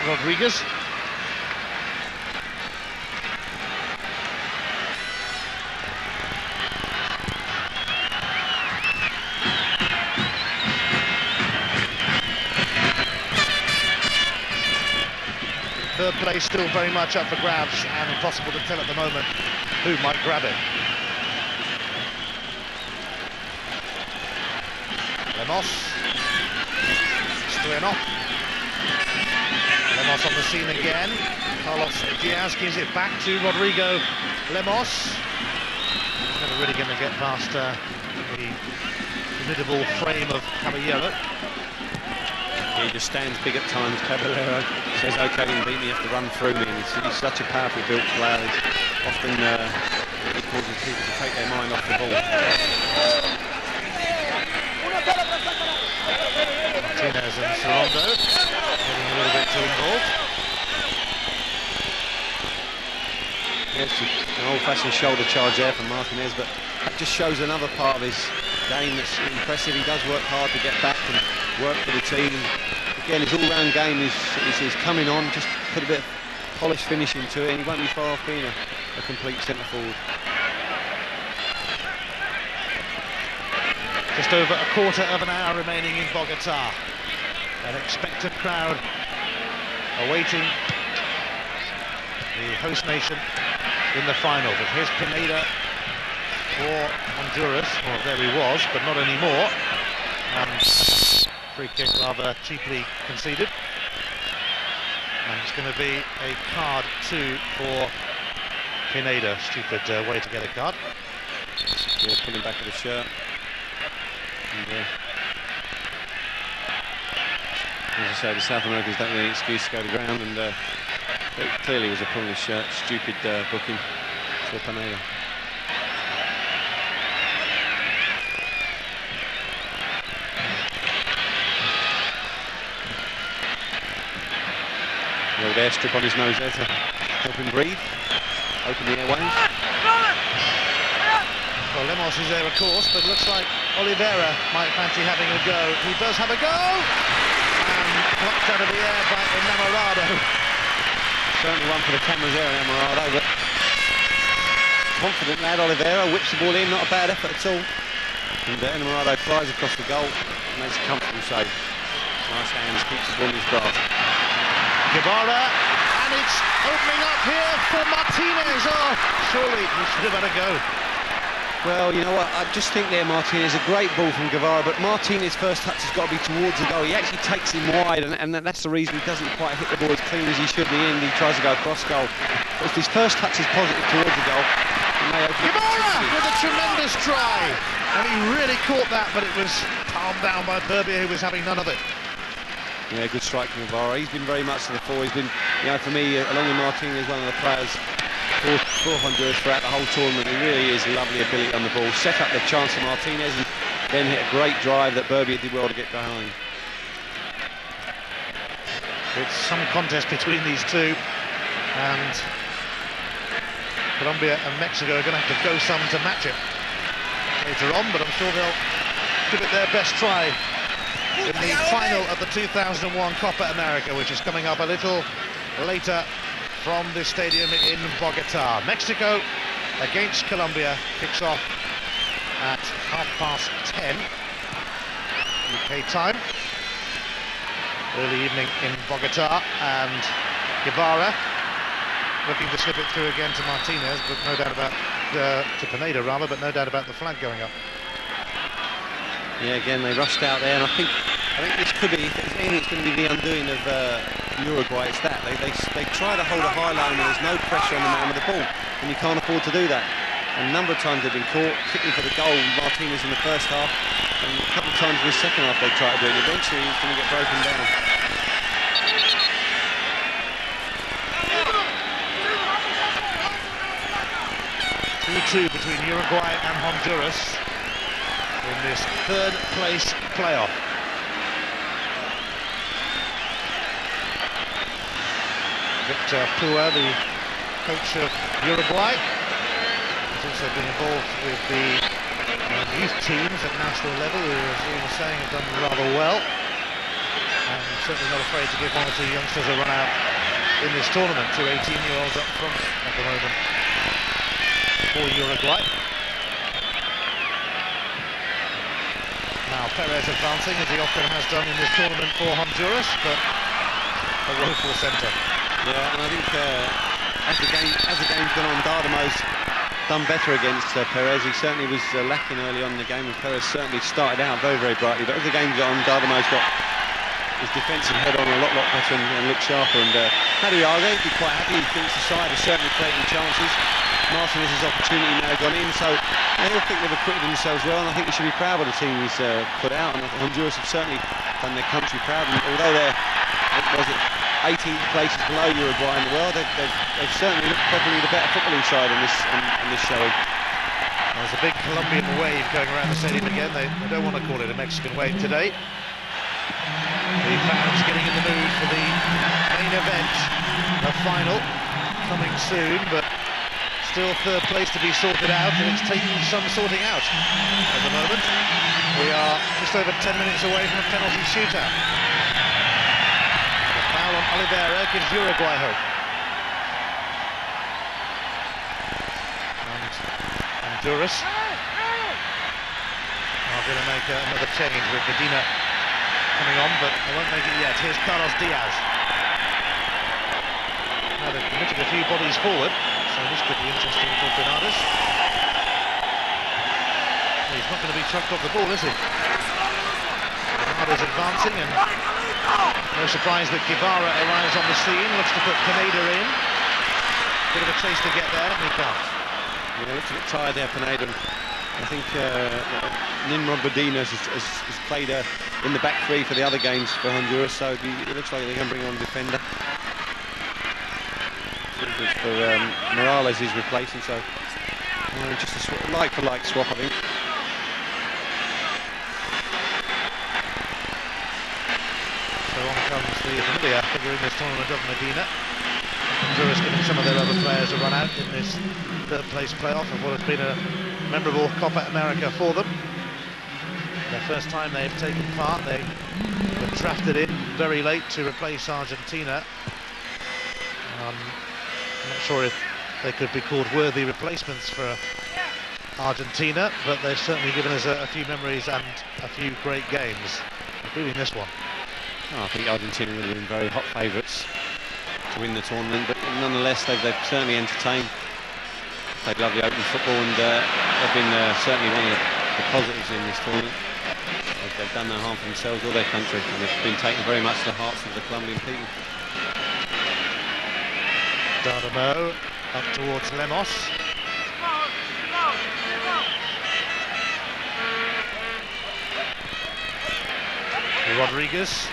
Rodriguez. Third place still very much up for grabs, and impossible to tell at the moment who might grab it. Lemos. Stoyanov. Lemos on the scene again. Carlos Diaz gives it back to Rodrigo Lemos. He's never really going to get past the formidable frame of Caballero. He just stands big at times. Caballero says, "Okay, you can beat me, you have to run through me." And he's such a powerfully built player. He's often he causes people to take their mind off the ball. Martinez and Sorondo getting a little bit too involved. Yes, an old-fashioned shoulder charge there from Martinez, but that just shows another part of his game that's impressive. He does work hard to get back and work for the team. And again, his all-round game is coming on. Just put a bit of polished finish into it, and he won't be far off being a complete centre forward. Just over a quarter of an hour remaining in Bogota. An expectant crowd awaiting the host nation in the final. But here's Pineda for Honduras. Well, there he was, but not anymore. Free kick rather cheaply conceded. And it's going to be a card too for Pineda. Stupid way to get a card. Yeah, pulling back of the shirt. And, as I say, the South Americans don't really excuse to go to ground, and it clearly was a pull in his shirt. Stupid booking for Pineda. A little airstrip on his nose there to help him breathe, open the airways. Well, Lemos is there, of course, but looks like Oliveira might fancy having a go. He does have a go! And plucked out of the air by Enamorado. Certainly one for the cameras there, Enamorado, but confident lad Oliveira, whips the ball in, not a bad effort at all. And Enamorado flies across the goal and makes a comfortable save. Nice hands, keeps the ball in his grasp. Guevara, and it's opening up here for Martinez. Oh, surely he should have had a go. Well, you know what, I just think there Martinez, a great ball from Guevara, but Martinez's first touch has got to be towards the goal. He actually takes him wide, and that's the reason he doesn't quite hit the ball as clean as he should in the end. He tries to go across goal. But if his first touch is positive towards the goal, it may open up Guevara with a tremendous try, and he really caught that, but it was calmed down by Berbier, who was having none of it. Yeah, good strike from Guevara. He's been very much to the fore. He's been, you know, for me, along with Martinez, one of the players for Honduras throughout the whole tournament. He really is lovely ability on the ball. Set up the chance for Martinez and then hit a great drive that Berbier did well to get behind. It's some contest between these two, and Colombia and Mexico are going to have to go some to match it later on, but I'm sure they'll give it their best try in the final of the 2001 Copa America, which is coming up a little later from the stadium in Bogota. Mexico against Colombia kicks off at 10:30 UK time. Early evening in Bogota, and Guevara looking to slip it through again to Martinez, but no doubt about to Pineda rather, but no doubt about the flag going up. Yeah, again they rushed out there, and I think this could be, if there's anything that's going to be the undoing of Uruguay, it's that they try to hold a high line and there's no pressure on the man with the ball, and you can't afford to do that. And a number of times they've been caught, particularly for the goal, Martinez in the first half, and a couple of times in the second half they tried to do it, and eventually he's going to get broken down. 2-2 between Uruguay and Honduras in this third place playoff. Victor Pua, the coach of Uruguay, has also been involved with the youth teams at national level, who, as Iain was saying, have done rather well, and certainly not afraid to give one or two youngsters a run out in this tournament. 2 18-year-olds up front at the moment for Uruguay. Now Perez advancing, as he often has done in this tournament for Honduras, but a woeful centre. Yeah, and I think as the game's gone on, Dardamo's done better against Perez. He certainly was lacking early on in the game, and Perez certainly started out very, very brightly. But as the game's gone on, Dardamo's got his defensive head on a lot better and looked sharper. And Madriaga, he'd be quite happy. He thinks the side is certainly creating chances. Martinez's opportunity now gone in, so he'll think they've acquitted themselves well, and I think they should be proud of the team he's put out. And Honduras have certainly done their country proud, and although they're 18th places below Uruguay in the world, they've certainly looked probably the better footballing side in this showing. There's a big Colombian wave going around the stadium again. They don't want to call it a Mexican wave today. The fans getting in the mood for the main event, the final, coming soon, but still third place to be sorted out, and it's taking some sorting out at the moment. We are just over 10 minutes away from a penalty shootout. The foul on Oliveira gives Uruguay hope. And Honduras are going to make another change with Medina coming on, but they won't make it yet. Here's Carlos Diaz. Now they've committed a few bodies forward, so this could be interesting for Bernardes. He's not going to be chucked off the ball, is he? Bernardes advancing, and no surprise that Guevara arrives on the scene, looks to put Pineda in. Bit of a chase to get there, and he can't. Yeah, looks a bit tired there, Pineda. I think Nimrod Medina has played in the back three for the other games for Honduras, so it looks like they're going to bring on a defender. For Morales is replacing, so just a like-for-like swap, I think. So on comes the familiar figure in this tournament of Medina. Honduras giving some of their other players a run out in this third place playoff of what has been a memorable Copa America for them. Their first time they've taken part. They were drafted in very late to replace Argentina. I'm not sure if they could be called worthy replacements for Argentina, but they've certainly given us a few memories and a few great games, including this one. I think Argentina would have been very hot favourites to win the tournament, but nonetheless they've certainly entertained. Played lovely open football, and they've been certainly one of the positives in this tournament. They've done no harm for themselves or their country, and they've been taken very much to the hearts of the Colombian people. Dardamo up towards Lemos. Rodriguez,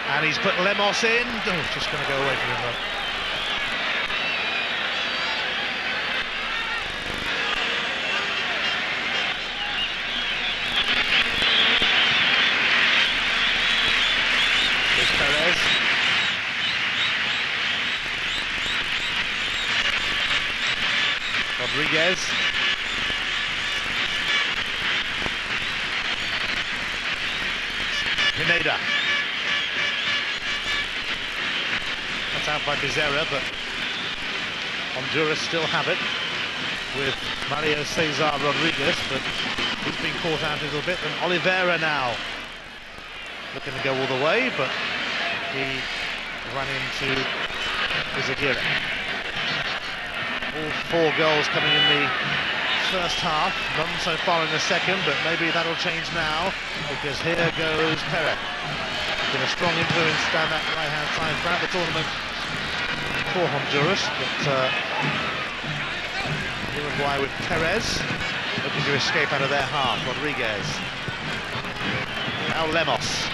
and he's put Lemos in. Oh, just going to go away from him though. Here's Perez. Rodriguez. Pineda. That's out by Becerra, but Honduras still have it with Mario Cesar Rodriguez, but he's been caught out a little bit. And Oliveira now looking to go all the way, but he ran into Izaguirre. All 4 goals coming in the first half, none so far in the second, but maybe that'll change now, because here goes Perez. Been a strong influence down that right-hand side throughout the tournament for Honduras, but Uruguay with Perez looking to escape out of their half. Rodriguez. Now Lemos.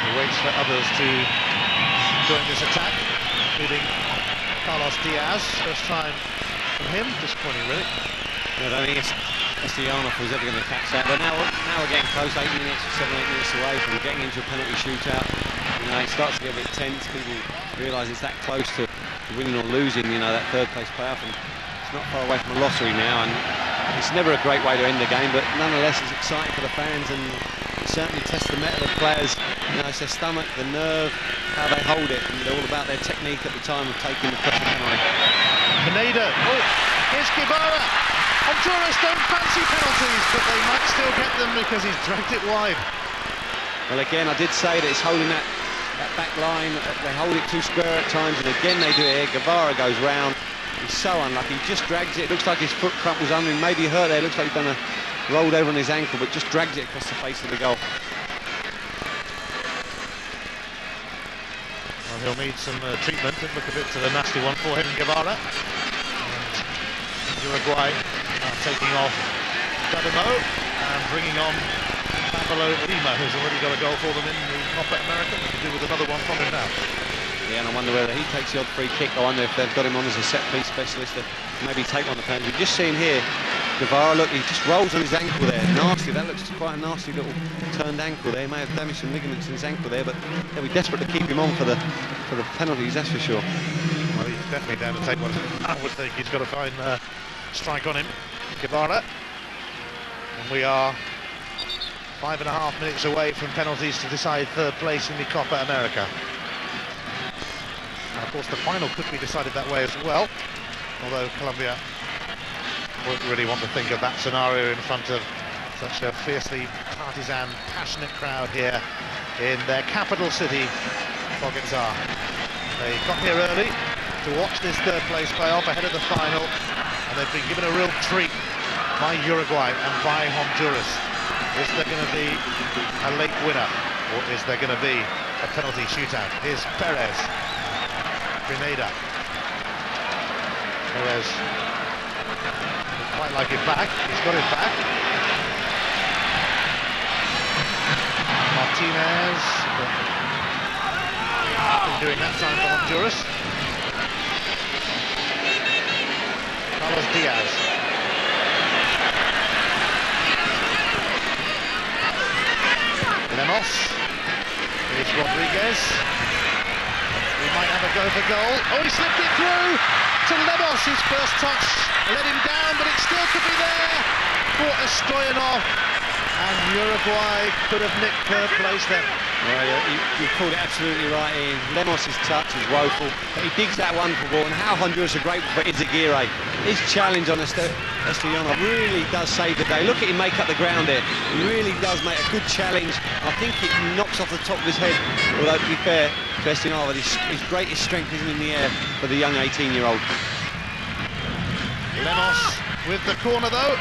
He waits for others to join this attack, including Carlos Diaz. First time from him, disappointing really. I don't think Castellanos was ever going to catch that, but now we're getting close, 8 minutes or 7 or 8 minutes away from getting into a penalty shootout. You know, it starts to get a bit tense. People realise it's that close to winning or losing, you know, that third place playoff, and it's not far away from a lottery now, and it's never a great way to end the game, but nonetheless it's exciting for the fans, and it certainly tests the mettle of players. You know, it's their stomach, the nerve, how they hold it, and they're all about their technique at the time of taking the pressure penalty. Pineda. Oh, here's Guevara. Honduras don't fancy penalties, but they might still get them because he's dragged it wide. Well, again, I did say that it's holding that back line. They hold it too square at times, and again they do it here. Guevara goes round. He's so unlucky. He just drags it. It looks like his foot crumples under him. Maybe hurt there. It looks like he's done a rolled over on his ankle, but just drags it across the face of the goal. Well, he'll need some treatment. It look a bit to the nasty one for him, Guevara. And Uruguay taking off Dadamo and bringing on Pablo Lima, who's already got a goal for them in the Copa America. They can do with another one from him now. Yeah, and I wonder whether he takes the odd free kick. I wonder if they've got him on as a set-piece specialist to maybe take on the penalty. We've just seen here, Guevara, look, he just rolls on his ankle there. Nasty, that looks quite a nasty little turned ankle there. He may have damaged some ligaments in his ankle there, but they'll be desperate to keep him on for the penalties, that's for sure. Well, he's definitely down to take one. I would think he's got a fine strike on him, Guevara. And we are 5.5 minutes away from penalties to decide third place in the Copa America. And of course the final could be decided that way as well, although Colombia won't really want to think of that scenario in front of such a fiercely partisan, passionate crowd here in their capital city, Bogotá. They got here early to watch this third place playoff ahead of the final, and they've been given a real treat by Uruguay and by Honduras. Is there going to be a late winner, or is there going to be a penalty shootout? Here's Perez. Pineda. Perez would quite like it back. He's got it back. Martinez. Been doing that time for Honduras. Carlos Diaz. Lemos. Here's Rodriguez. He might have a go for goal. Oh, he slipped it through to Lemos. His first touch let him down, but it still could be there for Stoyanov. And Uruguay could have nicked third place then. Well, you called it absolutely right, Ian. Lemos' touch is woeful, but he digs that wonderful ball, and how Honduras are grateful for Izaguirre. His challenge on Castellanos really does save the day. Look at him make up the ground there. He really does make a good challenge. I think it knocks off the top of his head, although to be fair, Castellanos, his greatest strength isn't in the air for the young 18-year-old. Lemos with the corner though.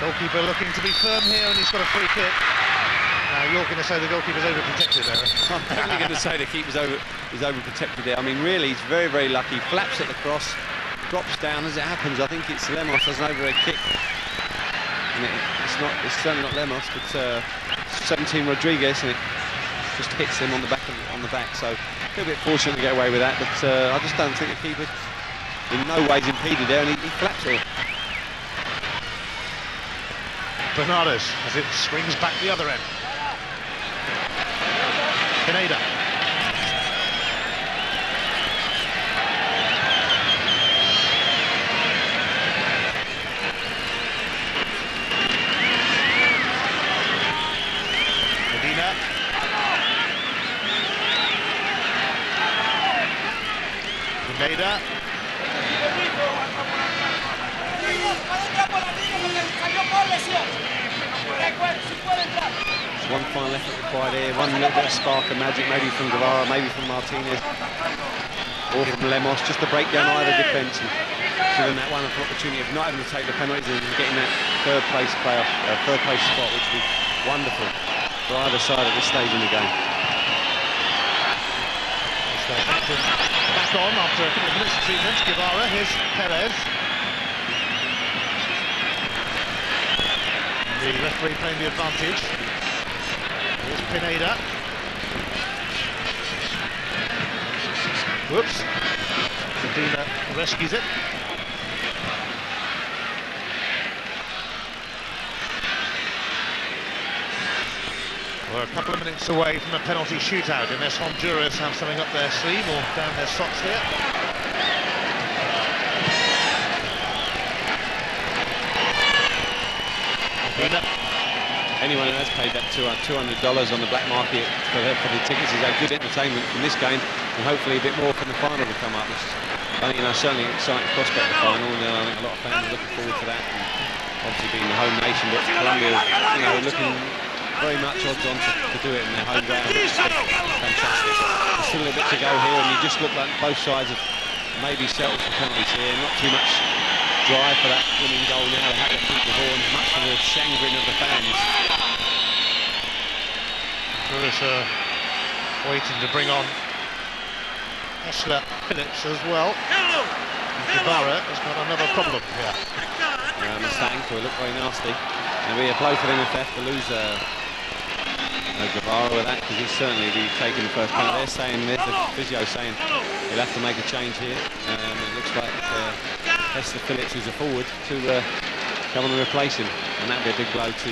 Goalkeeper looking to be firm here, and he's got a free kick. Now you're going to say the goalkeeper's overprotected there. I'm definitely going to say the keeper's overprotected there. I mean, really, he's very, very lucky. Flaps at the cross, drops down as it happens. I think it's Lemos as an overhead kick. And it's certainly not Lemos, but 17 Rodriguez, and it just hits him on the back. So a little bit fortunate to get away with that, but I just don't think the keeper in no ways impeded there, and he flaps it. Bernardes as it swings back the other end. Pineda. Medina. Pineda. One final effort required here, one little bit of spark of magic, maybe from Guevara, maybe from Martinez, or from Lemos, just to break down either defence and give them that wonderful opportunity of not having to take the penalties and getting that third place spot, which would be wonderful for either side at this stage in the game. Back on after a couple of minutes of treatment. Guevara, here's Perez. The referee playing the advantage. Here's Pineda. Whoops. Medina rescues it. We're a couple of minutes away from a penalty shootout, unless Honduras have something up their sleeve or down their socks here. Anyone who has paid that $200 on the black market for the tickets has had good entertainment from this game, and hopefully a bit more from the final to come up. Which is, I think, certainly an exciting prospect, the final, and I think a lot of fans are looking forward to that. And obviously being the home nation, but Colombia is, looking very much odds on to do it in their home ground. It's fantastic. There's still a little bit to go here, and you just look like both sides have maybe settled for penalties here. Not too much drive for that winning goal now. They have to keep the horns, much for the chagrin of the fans. Honduras waiting to bring on Hessler Phillips as well. Guevara has got another problem here. Missed that ankle, looked very nasty. And it'll be a blow for them if they have to lose Guevara with that, because he'll certainly be taking the first penalty. They're saying, there's the physio saying he'll have to make a change here. It looks like Hessler Phillips, who's a forward, to come on and replace him. And that'd be a big blow to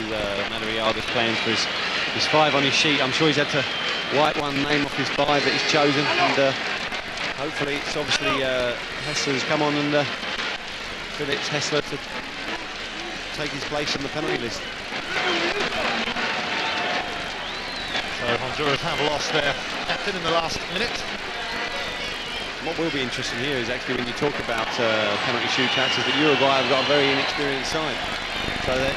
Madariaga's plans for his 5 on his sheet. I'm sure he's had to wipe one name off his 5 that he's chosen, and hopefully it's obviously Hessler's come on, and Phillips Hessler to take his place on the penalty list. So Honduras have lost their captain in the last minute. What will be interesting here is actually when you talk about penalty shootouts, is that Uruguay have got a very inexperienced side. So that,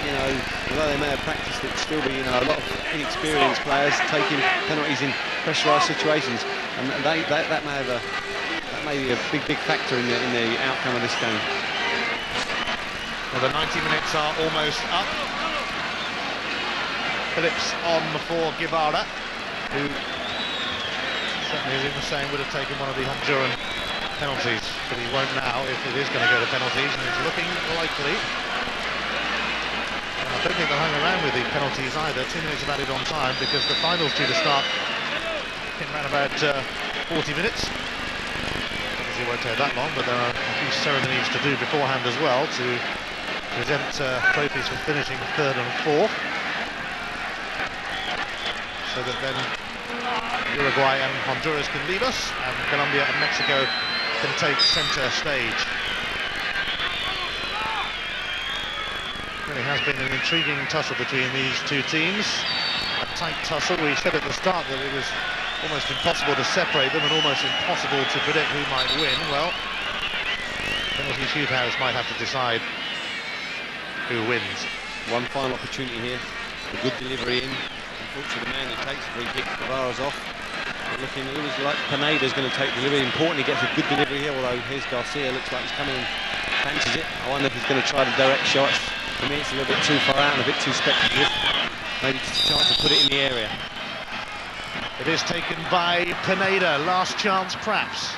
although they may have practiced it, still be, a lot of inexperienced players taking penalties in pressurised situations, and that may be a big factor in the outcome of this game. Well, the 90 minutes are almost up. Phillips on for Guevara, who certainly, as he was saying, would have taken one of the Honduran penalties, but he won't now if it is going to go to penalties, and it's looking likely. I don't think they'll hang around with the penalties either. 2 minutes of added on time, because the final's due to start in around about 40 minutes. Obviously it won't take that long, but there are a few ceremonies to do beforehand as well to present trophies for finishing 3rd and 4th, so that then Uruguay and Honduras can leave us, and Colombia and Mexico can take centre stage. Really has been an intriguing tussle between these two teams. A tight tussle. We said at the start that it was almost impossible to separate them and almost impossible to predict who might win. Well, penalty shootouts might have to decide who wins. One final opportunity here. A good delivery in. Unfortunately, the man who takes the free kick, Guevara's off. It looks like Pineda's going to take delivery. Important he gets a good delivery here, although here's Garcia. Looks like he's coming and fancies it. I wonder if he's going to try the direct shots. For me, it's a little bit too far out and a bit too speculative. Maybe just a chance to put it in the area. It is taken by Pineda. Last chance, perhaps.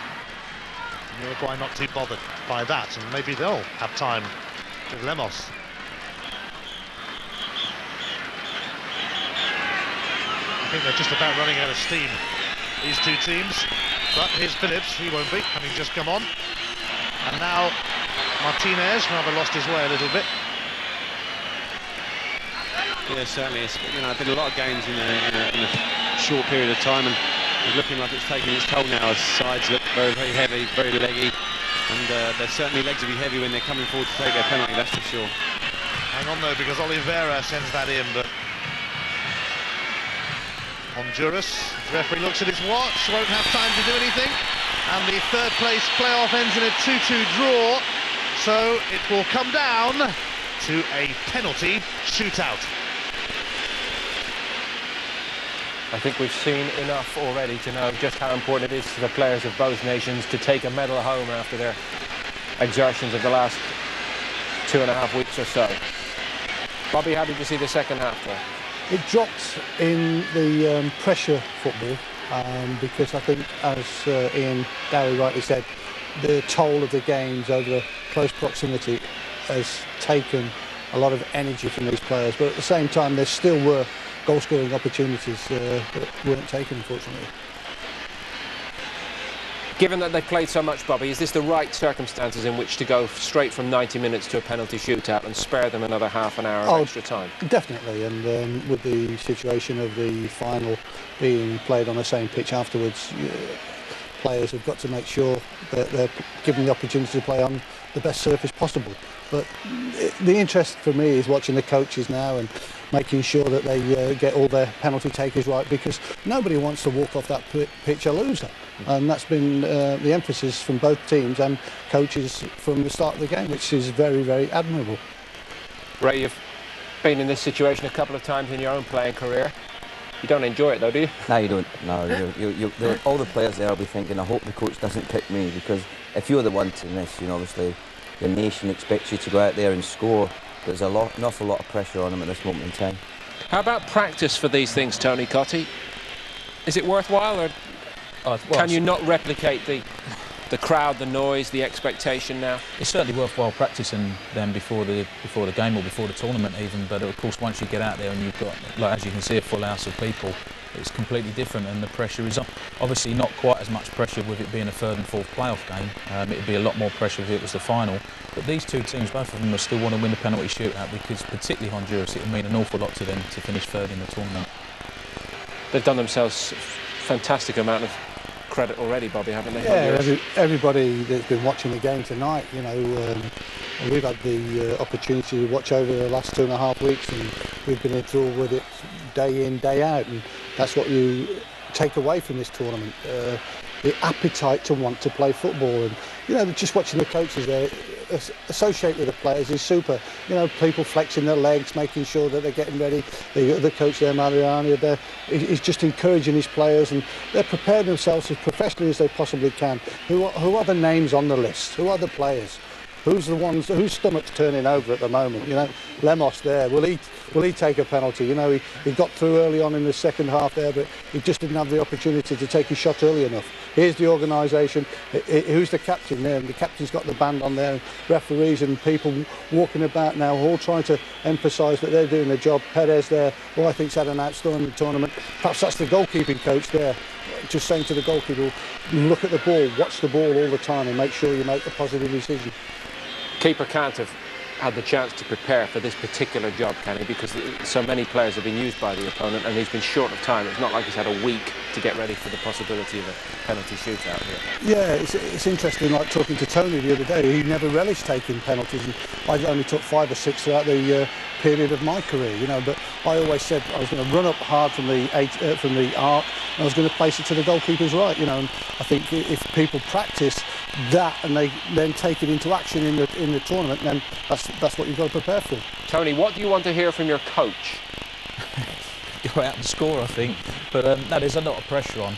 Uruguay not too bothered by that, and maybe they'll have time with Lemos. I think they're just about running out of steam, these two teams. But here's Phillips, he won't be, having just come on. And now Martinez, rather lost his way a little bit. Yeah, certainly. It's been a lot of games in a short period of time, and it's looking like it's taking its toll now as sides look very, very heavy, very leggy. And their certainly legs will be heavy when they're coming forward to take their penalty, that's for sure. Hang on though, because Oliveira sends that in, but Honduras, the referee looks at his watch, won't have time to do anything, and the third place playoff ends in a 2-2 draw, so it will come down to a penalty shootout. I think we've seen enough already to know just how important it is to the players of both nations to take a medal home after their exertions of the last 2.5 weeks or so. Bobby, how did you see the second half there? It dropped in the pressure football because I think, as Iain, Dowie rightly said, the toll of the games over the close proximity has taken a lot of energy from these players, but at the same time there still were goal-scoring opportunities that weren't taken, unfortunately. Given that they played so much, Bobby, is this the right circumstances in which to go straight from 90 minutes to a penalty shootout and spare them another half an hour of extra time? Definitely, and with the situation of the final being played on the same pitch afterwards, players have got to make sure that they're given the opportunity to play on the best surface possible. But the interest for me is watching the coaches now and making sure that they get all their penalty takers right, because nobody wants to walk off that pitch a loser. And that's been the emphasis from both teams and coaches from the start of the game, which is very, very admirable. Ray, you've been in this situation a couple of times in your own playing career. You don't enjoy it though, do you? No, you don't. No, all the players there will be thinking, I hope the coach doesn't pick me, because if you're the one to miss, obviously the nation expects you to go out there and score. There's an awful lot of pressure on them at this moment in time. How about practice for these things, Tony Cottee? Is it worthwhile, or can you not replicate the crowd, the noise, the expectation now? It's certainly worthwhile practicing them before the game or before the tournament even, but of course once you get out there and you've got, like, as you can see, a full house of people, it's completely different and the pressure is on. Obviously not quite as much pressure with it being a third and fourth playoff game. It'd be a lot more pressure if it was the final, but these two teams, both of them, will still want to win the penalty shootout, because particularly Honduras, it will mean an awful lot to them to finish third in the tournament. They've done themselves a fantastic amount of credit already, Bobby, haven't they? Yeah, everybody that's been watching the game tonight, we've had the opportunity to watch over the last 2.5 weeks, and we've been enthralled with it day in, day out, and that's what you take away from this tournament, the appetite to want to play football. And just watching the coaches there associate with the players is super. People flexing their legs, making sure that they're getting ready. The coach there, Mariani, he's just encouraging his players, and they're preparing themselves as professionally as they possibly can. Who are the names on the list? Who are the players? Who's the ones whose stomach's turning over at the moment? Lemos there, will he take a penalty? He got through early on in the second half there, but he just didn't have the opportunity to take his shot early enough. Here's the organisation. Who's the captain there? And the captain's got the band on there, and referees and people walking about now, all trying to emphasise that they're doing their job. Perez there, I think's had an outstanding tournament. Perhaps that's the goalkeeping coach there, just saying to the goalkeeper, look at the ball, watch the ball all the time, and make sure you make a positive decision. Keeper can't have had the chance to prepare for this particular job, can he? Because so many players have been used by the opponent and he's been short of time. It's not like he's had a week to get ready for the possibility of a penalty shootout here. Yeah, it's interesting, like talking to Tony the other day, he never relished taking penalties, and I only took 5 or 6 throughout the period of my career, but I always said I was going to run up hard from the arc, and I was going to place it to the goalkeeper's right, and I think if people practice that and they then take it into action in the tournament, then that's what you've got to prepare for. Tony, what do you want to hear from your coach? Go out and score, I think, but no, there's a lot of pressure on.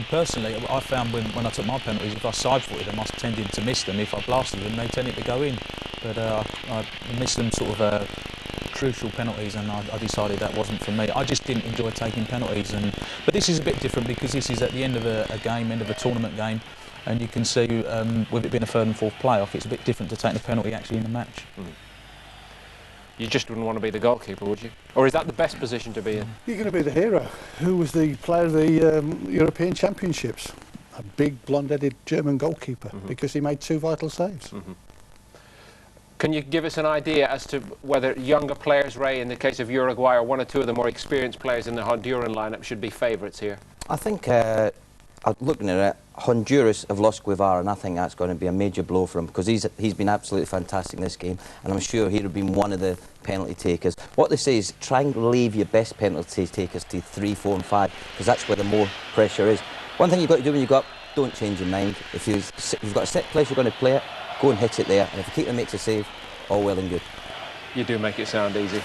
Personally, I found when I took my penalties, if I side-footed them, I tended to miss them. If I blasted them, they tended to go in, but I missed them sort of crucial penalties, and I decided that wasn't for me. I just didn't enjoy taking penalties, but this is a bit different because this is at the end of a game, end of a tournament game, and you can see with it being a third and fourth playoff, it's a bit different to taking a penalty actually in the match. you just wouldn't want to be the goalkeeper, would you? Or is that the best position to be in? You're going to be the hero. Who was the player of the European Championships? A big blonde-headed German goalkeeper, because he made 2 vital saves. Can you give us an idea as to whether younger players, Ray, in the case of Uruguay, or one or two of the more experienced players in the Honduran lineup should be favourites here? I think, looking at it, Honduras have lost Guevara, and I think that's going to be a major blow for him, because he's been absolutely fantastic in this game, and I'm sure he'd have been one of the penalty takers. What they say is try and leave your best penalty takers to 3, 4 and 5, because that's where the more pressure is. One thing you've got to do when you go up, don't change your mind. If you've got a set place you're going to play it, go and hit it there, and if the keeper makes a save, all well and good. You do make it sound easy.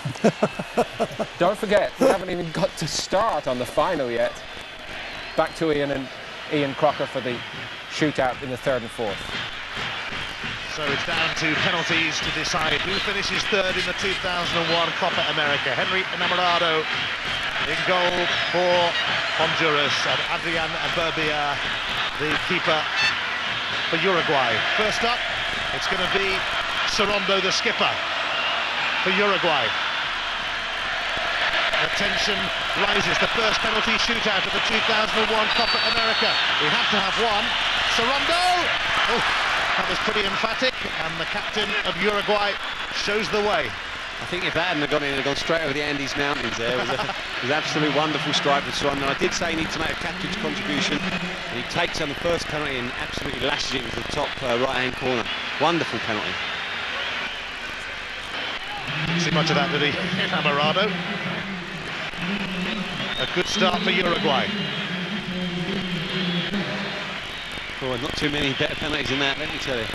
Don't forget, we haven't even got to start on the final yet. Back to Iain and Iain Crocker for the shootout in the 3rd and 4th. So it's down to penalties to decide who finishes 3rd in the 2001 Copa America. Henry Enamorado in goal for Honduras, and Adrian Burbia, the keeper for Uruguay. First up, it's going to be Sorondo, the skipper for Uruguay. The tension rises. The first penalty shootout of the 2001 Copa America. We have to have one. Sorondo! Oh, that was pretty emphatic, and the captain of Uruguay shows the way. I think if that hadn't gone in, it had gone straight over the Andes Mountains there. It was an absolutely wonderful strike for Swan. I did say he needs to make a captain's contribution. And he takes on the first penalty and absolutely lashes it into the top right-hand corner. Wonderful penalty. Didn't see much of that, did he? Enamorado. A good start for Uruguay. Oh, not too many better penalties than that, let me tell you.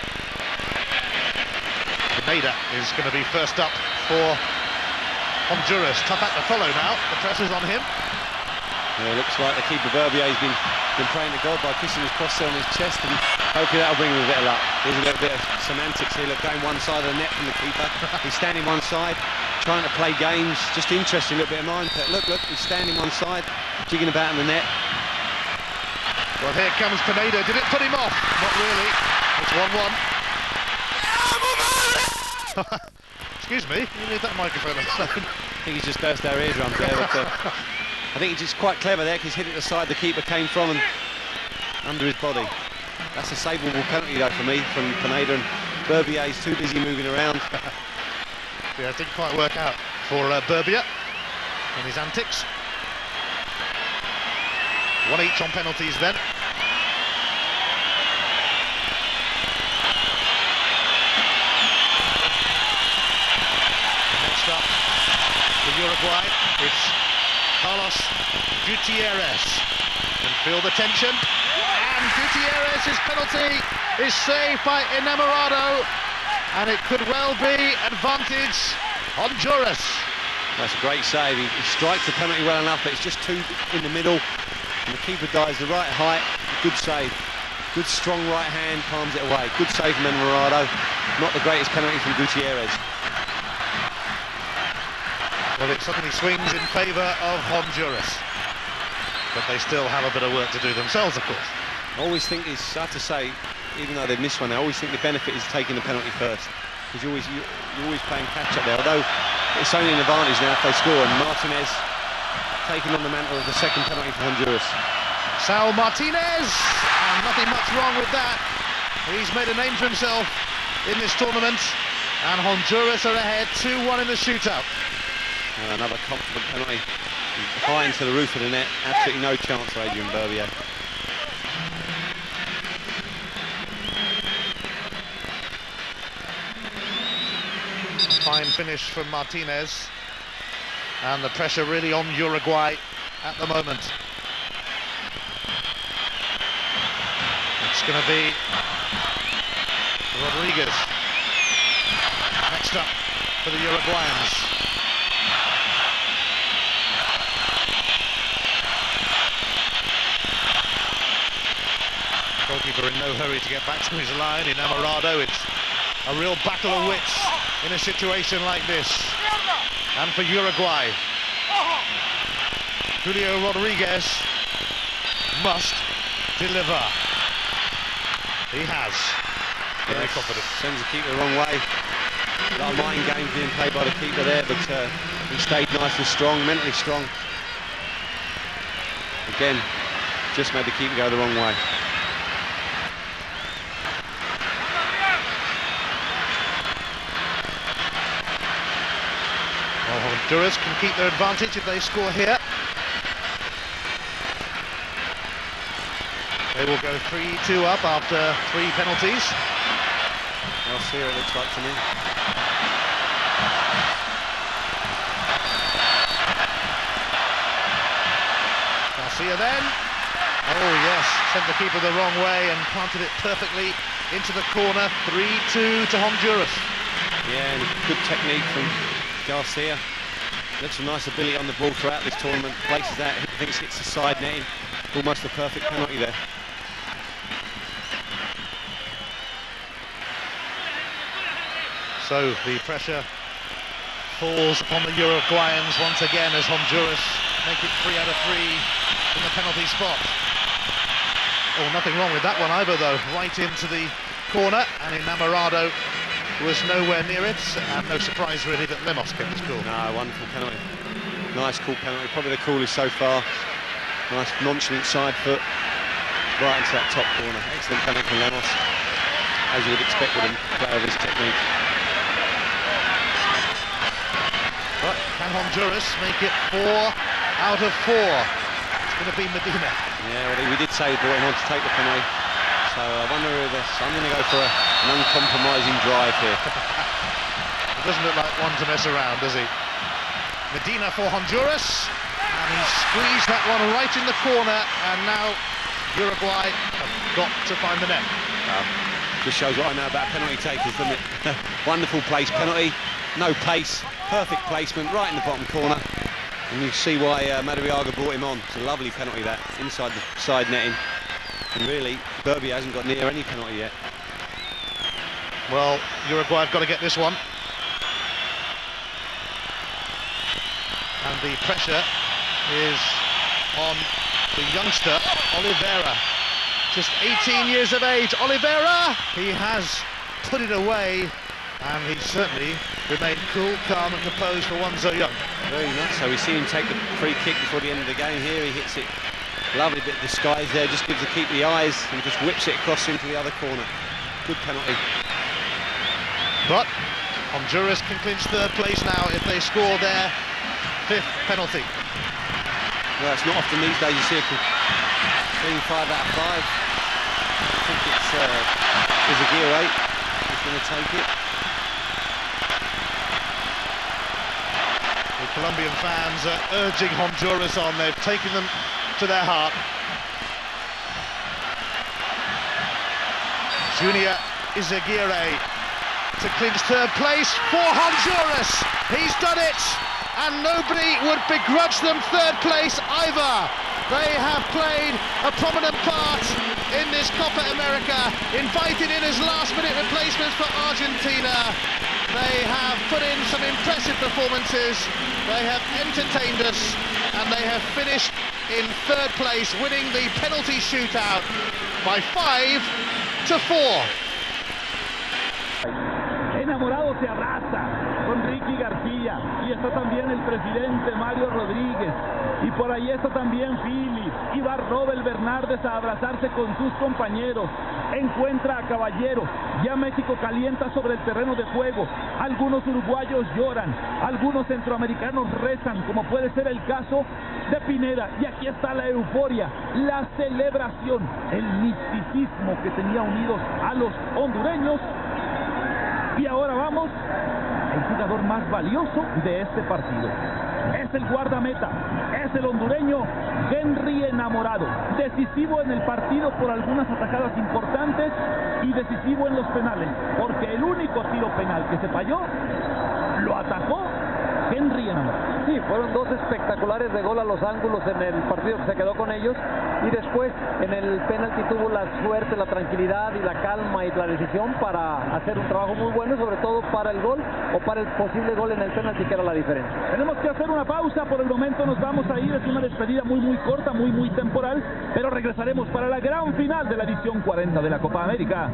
Pineda is going to be first up for Honduras. Tough act to follow now. The pressure's on him. Yeah, it looks like the keeper Burbier's been praying to God by kissing his crosshair on his chest, and hopefully that'll bring him a bit of luck. There's a little bit of semantics here. Look, going one side of the net from the keeper. He's standing one side, trying to play games. Just interesting, a little bit of mind. Look, he's standing one side, jigging about in the net. Well, here comes Pineda. Did it put him off? Not really. It's 1-1. Excuse me, you need that microphone. I think he's just burst our eardrums there. But, I think he's just quite clever there, because he's hit it the side the keeper came from and under his body. That's a savable penalty though for me from Pineda, and Burbier's too busy moving around. Yeah, it didn't quite work out for Burbier in his antics. 1 each on penalties then. Next up for Uruguay, it's Carlos Gutierrez. Can feel the tension, and Gutierrez's penalty is saved by Enamorado, and it could well be advantage Honduras. That's a great save. He strikes the penalty well enough, but it's just too in the middle, and the keeper dives the right height. Good save. Good strong right hand, palms it away. Good save from Enamorado. Not the greatest penalty from Gutierrez. Well, it suddenly swings in favour of Honduras, but they still have a bit of work to do themselves, of course. I always think it's, I have to say, even though they've missed one, I always think the benefit is taking the penalty first, because you're always playing catch up there. Although it's only an advantage now if they score, and Martinez taking on the mantle of the second penalty for Honduras. Saul Martinez, and nothing much wrong with that. He's made a name for himself in this tournament, and Honduras are ahead 2-1 in the shootout. Another confident penalty, high into the roof of the net. Absolutely no chance for Adrian Burbier. Fine finish from Martinez, and the pressure really on Uruguay at the moment. It's going to be Rodriguez next up for the Uruguayans. Goalkeeper in no hurry to get back to his line. Enamorado, it's a real battle of wits in a situation like this. And for Uruguay, Julio Rodriguez must deliver. He has. Very confident. Sends the keeper the wrong way. A lot of mind games being played by the keeper there, but he stayed nice and strong, mentally strong. Again, just made the keeper go the wrong way. Well, Honduras can keep their advantage if they score here. They will go 3-2 up after 3 penalties. I'll see what it looks like to me. Garcia then. Oh yes, sent the keeper the wrong way and planted it perfectly into the corner. 3-2 to Honduras. Yeah, and good technique from Garcia. Looks a nice ability on the ball throughout this tournament. Places that, he thinks hits the side netting. Almost a perfect penalty there. So the pressure falls upon the Uruguayans once again as Honduras make it 3 out of 3 in the penalty spot. Oh, nothing wrong with that one either though. Right into the corner, and Enamorado was nowhere near it, and no surprise really that Lemos kept his cool. No, wonderful penalty. Nice cool penalty, probably the coolest so far. Nice nonchalant side foot right into that top corner. Excellent penalty from Lemos, as you would expect with a player of his technique. But can Honduras make it 4 out of 4? It's going to be Medina. Yeah, well, we did say we brought him on to take the penalty, so I wonder who this. I'm going to go for an uncompromising drive here. It doesn't look like one to mess around, does he? Medina for Honduras, and he squeezed that one right in the corner, and now Uruguay have got to find the net. Just shows what I know about penalty takers, doesn't it? Wonderful place penalty, no pace, perfect placement right in the bottom corner, and you see why Madariaga brought him on. It's a lovely penalty that, inside the side netting, and really Derby hasn't got near any penalty yet. Well, Uruguay have got to get this one. And the pressure is on the youngster, Oliveira. Just 18 years of age, Oliveira! He has put it away, and he certainly remained cool, calm and composed for one so young. Very much so. We see him take the free kick before the end of the game here. He hits it, lovely bit of disguise there, just gives the keeper the eyes and just whips it across into the other corner. Good penalty. But Honduras can clinch 3rd place now if they score their 5th penalty. Well, it's not often these days you see a clean 5 out of 5. I think it's Izaguirre who's going to take it. The Colombian fans are urging Honduras on. They've taken them to their heart. Junior Izaguirre to clinch 3rd place for Honduras. He's done it, and nobody would begrudge them 3rd place either. They have played a prominent part in this Copa America, invited in as last-minute replacements for Argentina. They have put in some impressive performances, they have entertained us, and they have finished in 3rd place, winning the penalty shootout by 5-4. Enamorado se abraza con Ricky García, y está también el presidente Mario Rodríguez, y por ahí está también Philip, y va Robert Bernardes a abrazarse con sus compañeros. Encuentra a Caballero, ya México calienta sobre el terreno de juego, algunos uruguayos lloran, algunos centroamericanos rezan, como puede ser el caso de Pineda, y aquí está la euforia, la celebración, el misticismo que tenía unidos a los hondureños. Y ahora vamos, el jugador más valioso de este partido. Es el guardameta, es el hondureño Henry Enamorado. Decisivo en el partido por algunas atajadas importantes y decisivo en los penales, porque el único tiro penal que se falló, lo atajó Henry Enamorado. Sí, fueron 2 espectaculares de gol a los ángulos en el partido que se quedó con ellos, y después en el penalti tuvo la suerte, la tranquilidad y la calma y la decisión para hacer un trabajo muy bueno, sobre todo para el gol o para el posible gol en el penalti, que era la diferencia. Tenemos que hacer una pausa, por el momento nos vamos a ir, es una despedida muy corta, muy temporal, pero regresaremos para la gran final de la edición 40 de la Copa América.